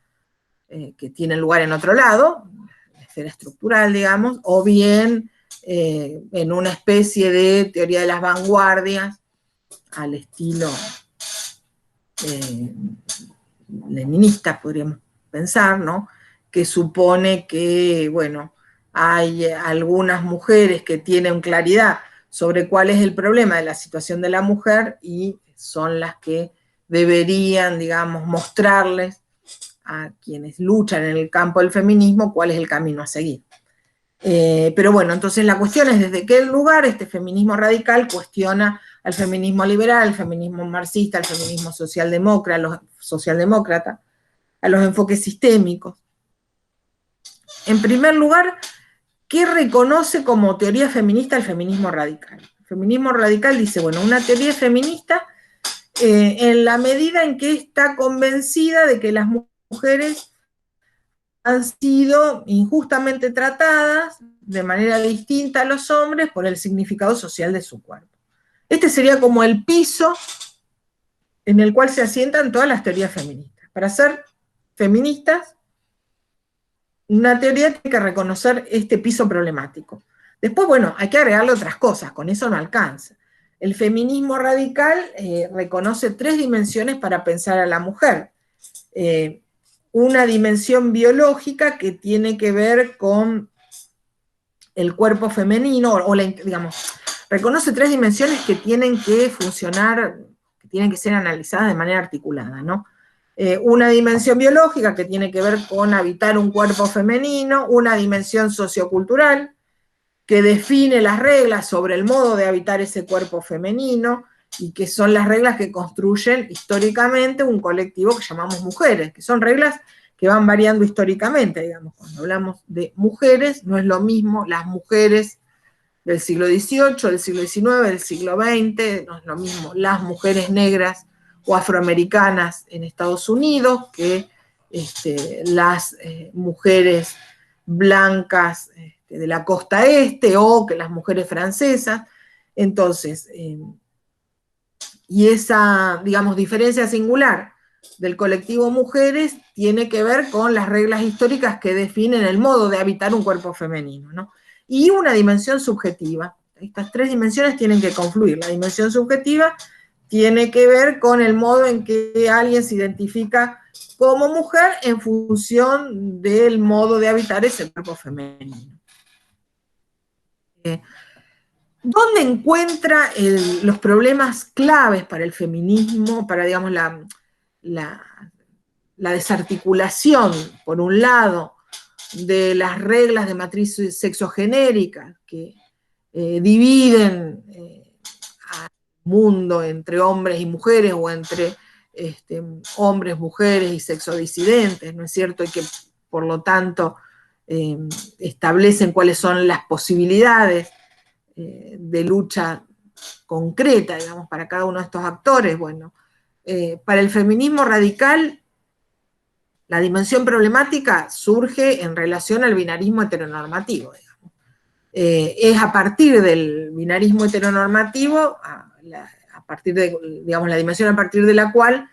que tienen lugar en otro lado, la esfera estructural, digamos, o bien en una especie de teoría de las vanguardias al estilo leninista, podríamos pensar, ¿no? Que supone que, bueno, hay algunas mujeres que tienen claridad sobre cuál es el problema de la situación de la mujer y son las que deberían, digamos, mostrarles a quienes luchan en el campo del feminismo cuál es el camino a seguir. Pero bueno, entonces la cuestión es desde qué lugar este feminismo radical cuestiona al feminismo liberal, al feminismo marxista, al feminismo socialdemócrata, a los enfoques sistémicos. En primer lugar, ¿qué reconoce como teoría feminista el feminismo radical? El feminismo radical dice, bueno, una teoría feminista en la medida en que está convencida de que las mujeres han sido injustamente tratadas de manera distinta a los hombres por el significado social de su cuerpo. Este sería como el piso en el cual se asientan todas las teorías feministas. Para ser feministas, una teoría tiene que reconocer este piso problemático. Después, bueno, hay que agregarle otras cosas, con eso no alcanza. El feminismo radical reconoce 3 dimensiones para pensar a la mujer. Una dimensión biológica que tiene que ver con el cuerpo femenino, digamos, reconoce 3 dimensiones que tienen que funcionar, que tienen que ser analizadas de manera articulada, ¿no? Una dimensión biológica que tiene que ver con habitar un cuerpo femenino, una dimensión sociocultural que define las reglas sobre el modo de habitar ese cuerpo femenino, y que son las reglas que construyen históricamente un colectivo que llamamos mujeres, que son reglas que van variando históricamente, digamos. Cuando hablamos de mujeres, no es lo mismo las mujeres del siglo XVIII, del siglo XIX, del siglo XX, no es lo mismo las mujeres negras o afroamericanas en Estados Unidos que las mujeres blancas de la costa este, o que las mujeres francesas. Entonces, y esa, digamos, diferencia singular del colectivo mujeres tiene que ver con las reglas históricas que definen el modo de habitar un cuerpo femenino, ¿no? Y una dimensión subjetiva. Estas 3 dimensiones tienen que confluir. La dimensión subjetiva tiene que ver con el modo en que alguien se identifica como mujer en función del modo de habitar ese cuerpo femenino. ¿Dónde encuentra los problemas claves para el feminismo, para, digamos, la desarticulación, por un lado, de las reglas de matriz sexogenérica que dividen al mundo entre hombres y mujeres, o entre hombres, mujeres y sexodisidentes, ¿no es cierto? Y que, por lo tanto, establecen cuáles son las posibilidades de lucha concreta, digamos, para cada uno de estos actores? Bueno, para el feminismo radical, la dimensión problemática surge en relación al binarismo heteronormativo, digamos. Es a partir del binarismo heteronormativo, a partir de, digamos, la dimensión a partir de la cual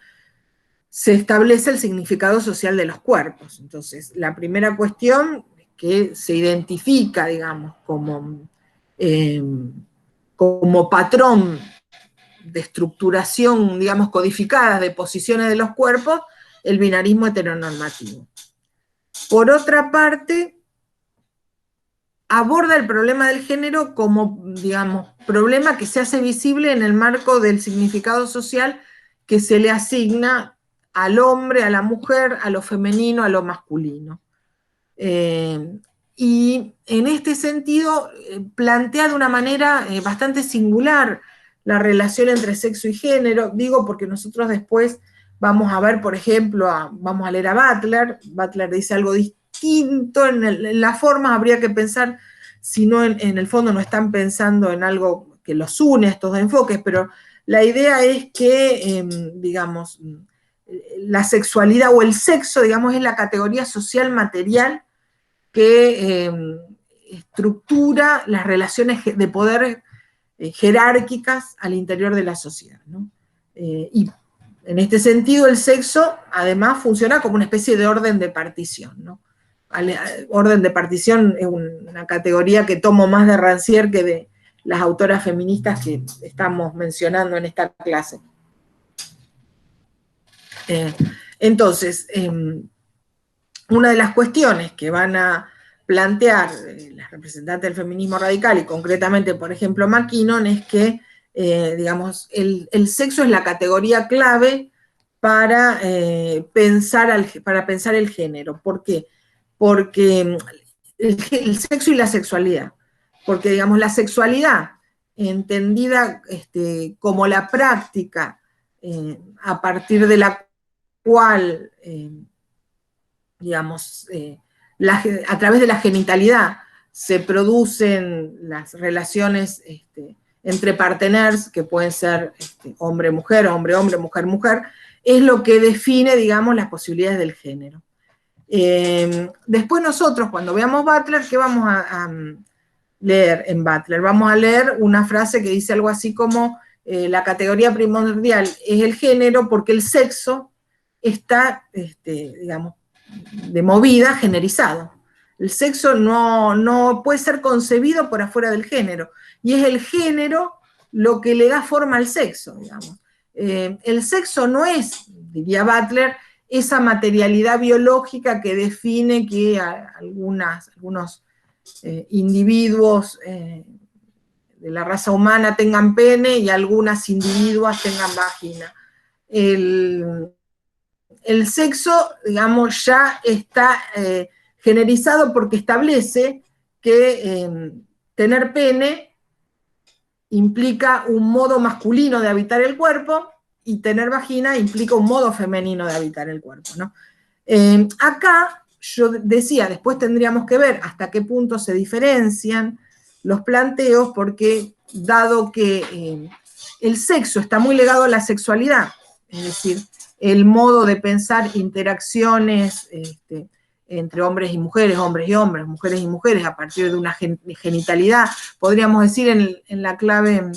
se establece el significado social de los cuerpos. Entonces, la primera cuestión que se identifica, digamos, como patrón de estructuración, digamos, codificada de posiciones de los cuerpos, el binarismo heteronormativo. Por otra parte, aborda el problema del género como, digamos, problema que se hace visible en el marco del significado social que se le asigna al hombre, a la mujer, a lo femenino, a lo masculino. Y en este sentido plantea de una manera bastante singular la relación entre sexo y género. Digo porque nosotros después vamos a ver, por ejemplo, vamos a leer a Butler. Butler dice algo distinto en la forma, habría que pensar, si no en el fondo no están pensando en algo que los une a estos dos enfoques, pero la idea es que, digamos, la sexualidad o el sexo, digamos, es la categoría social material que estructura las relaciones de poder jerárquicas al interior de la sociedad, ¿no? Y en este sentido el sexo además funciona como una especie de orden de partición, ¿no? Orden de partición es una categoría que tomo más de Rancière que de las autoras feministas que estamos mencionando en esta clase. Entonces, una de las cuestiones que van a plantear las representantes del feminismo radical, y concretamente, por ejemplo, McKinnon, es que, digamos, el sexo es la categoría clave para pensar el género. ¿Por qué? Porque el sexo y la sexualidad. Porque, digamos, la sexualidad, entendida como la práctica a partir de la cual, digamos, a través de la genitalidad se producen las relaciones entre parteners, que pueden ser hombre-mujer, hombre-hombre, mujer-mujer, es lo que define, digamos, las posibilidades del género. Después nosotros, cuando veamos Butler, ¿qué vamos a leer en Butler? Vamos a leer una frase que dice algo así como la categoría primordial es el género porque el sexo está, digamos, de movida generizado. El sexo no puede ser concebido por afuera del género, y es el género lo que le da forma al sexo, digamos. El sexo no es, diría Butler, esa materialidad biológica que define que algunos individuos de la raza humana tengan pene y algunas individuas tengan vagina. El sexo, digamos, ya está generizado porque establece que tener pene implica un modo masculino de habitar el cuerpo y tener vagina implica un modo femenino de habitar el cuerpo, ¿no? Acá yo decía, después tendríamos que ver hasta qué punto se diferencian los planteos, porque dado que el sexo está muy ligado a la sexualidad, es decir, el modo de pensar interacciones entre hombres y hombres y hombres, mujeres y mujeres, a partir de una genitalidad, podríamos decir en la clave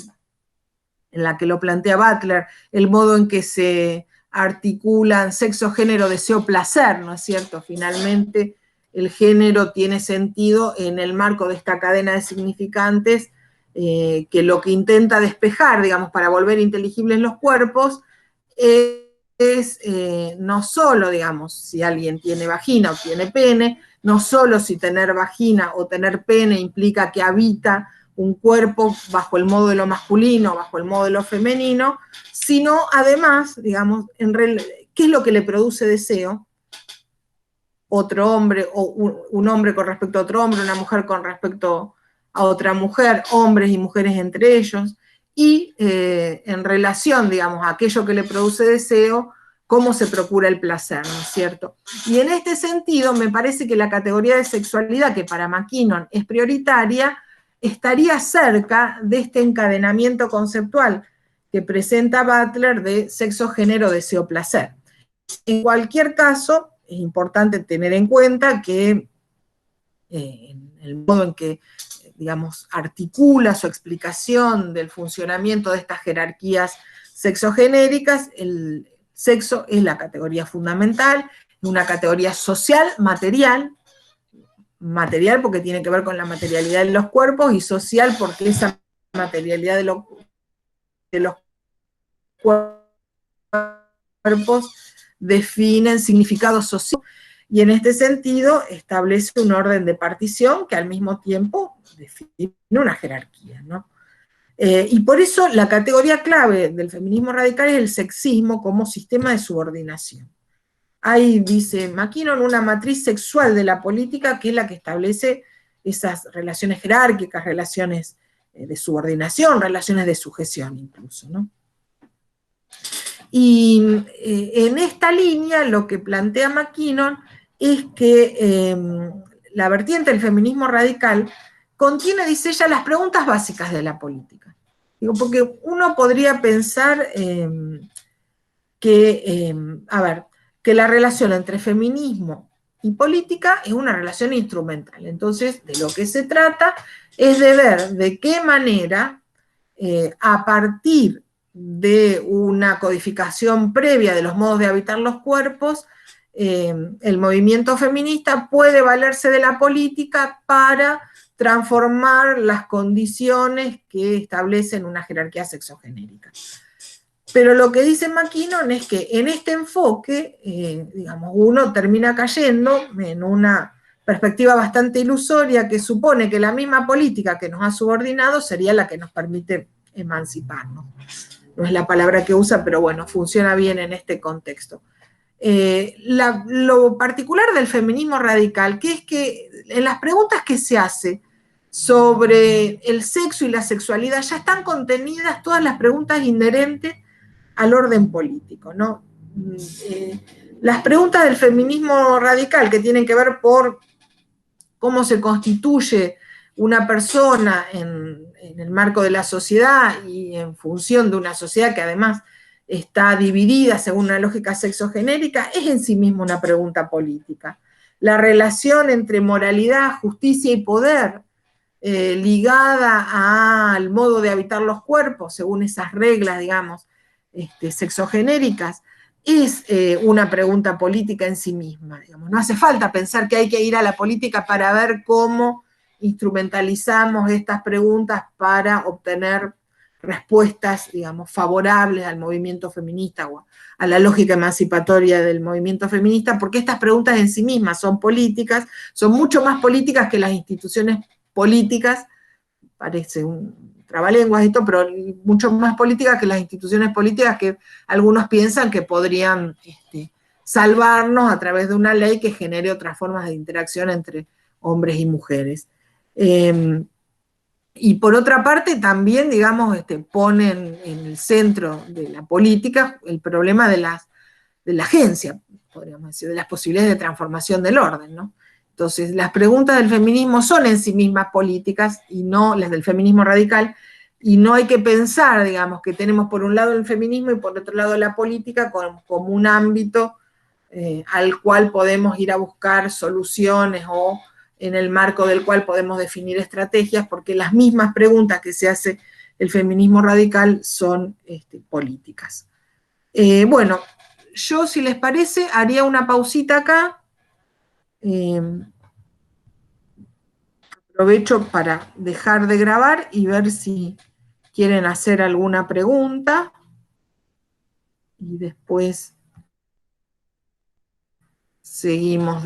en la que lo plantea Butler, el modo en que se articulan sexo, género, deseo, placer, ¿no es cierto? Finalmente, el género tiene sentido en el marco de esta cadena de significantes que lo que intenta despejar, digamos, para volver inteligibles los cuerpos, es no solo, digamos, si alguien tiene vagina o tiene pene, no solo si tener vagina o tener pene implica que habita un cuerpo bajo el modo de lo masculino, bajo el modo de lo femenino, sino además, digamos, ¿qué es lo que le produce deseo? Otro hombre, o un hombre con respecto a otro hombre, una mujer con respecto a otra mujer, hombres y mujeres entre ellos, y en relación, digamos, a aquello que le produce deseo, cómo se procura el placer, ¿no es cierto? Y en este sentido, me parece que la categoría de sexualidad, que para McKinnon es prioritaria, estaría cerca de este encadenamiento conceptual que presenta Butler de sexo, género, deseo, placer. En cualquier caso, es importante tener en cuenta que en el modo en que, digamos, articula su explicación del funcionamiento de estas jerarquías sexogenéricas, el sexo es la categoría fundamental, una categoría social, material porque tiene que ver con la materialidad de los cuerpos, y social porque esa materialidad de los cuerpos definen significados sociales, y en este sentido establece un orden de partición que al mismo tiempo define una jerarquía, ¿no? Y por eso la categoría clave del feminismo radical es el sexismo como sistema de subordinación. Hay, dice McKinnon, una matriz sexual de la política que es la que establece esas relaciones jerárquicas, relaciones de subordinación, relaciones de sujeción incluso, ¿no? Y en esta línea lo que plantea McKinnon es que la vertiente del feminismo radical contiene, dice ella, las preguntas básicas de la política. Digo, porque uno podría pensar que la relación entre feminismo y política es una relación instrumental. Entonces, de lo que se trata es de ver de qué manera, a partir de una codificación previa de los modos de habitar los cuerpos, el movimiento feminista puede valerse de la política para transformar las condiciones que establecen una jerarquía sexogenérica. Pero lo que dice McKinnon es que en este enfoque, digamos, uno termina cayendo en una perspectiva bastante ilusoria que supone que la misma política que nos ha subordinado sería la que nos permite emanciparnos. No es la palabra que usa, pero bueno, funciona bien en este contexto. Lo particular del feminismo radical, que es que en las preguntas que se hace sobre el sexo y la sexualidad ya están contenidas todas las preguntas inherentes al orden político, ¿no? Las preguntas del feminismo radical que tienen que ver por cómo se constituye una persona en el marco de la sociedad y en función de una sociedad que además está dividida según una lógica sexogenérica, es en sí misma una pregunta política. La relación entre moralidad, justicia y poder, ligada al modo de habitar los cuerpos, según esas reglas, digamos, sexogenéricas, es una pregunta política en sí misma. Digamos. No hace falta pensar que hay que ir a la política para ver cómo instrumentalizamos estas preguntas para obtener respuestas, digamos, favorables al movimiento feminista o a la lógica emancipatoria del movimiento feminista, porque estas preguntas en sí mismas son políticas, son mucho más políticas que las instituciones políticas, parece un trabalenguas esto, pero mucho más políticas que las instituciones políticas que algunos piensan que podrían salvarnos a través de una ley que genere otras formas de interacción entre hombres y mujeres. Y por otra parte también, digamos, ponen en el centro de la política el problema de la agencia, podríamos decir, de las posibilidades de transformación del orden, ¿no? Entonces, las preguntas del feminismo son en sí mismas políticas y no las del feminismo radical, y no hay que pensar, digamos, que tenemos por un lado el feminismo y por otro lado la política como un ámbito al cual podemos ir a buscar soluciones o en el marco del cual podemos definir estrategias, porque las mismas preguntas que se hace el feminismo radical son políticas. Bueno, yo, si les parece, haría una pausita acá. Aprovecho para dejar de grabar y ver si quieren hacer alguna pregunta. Y después seguimos.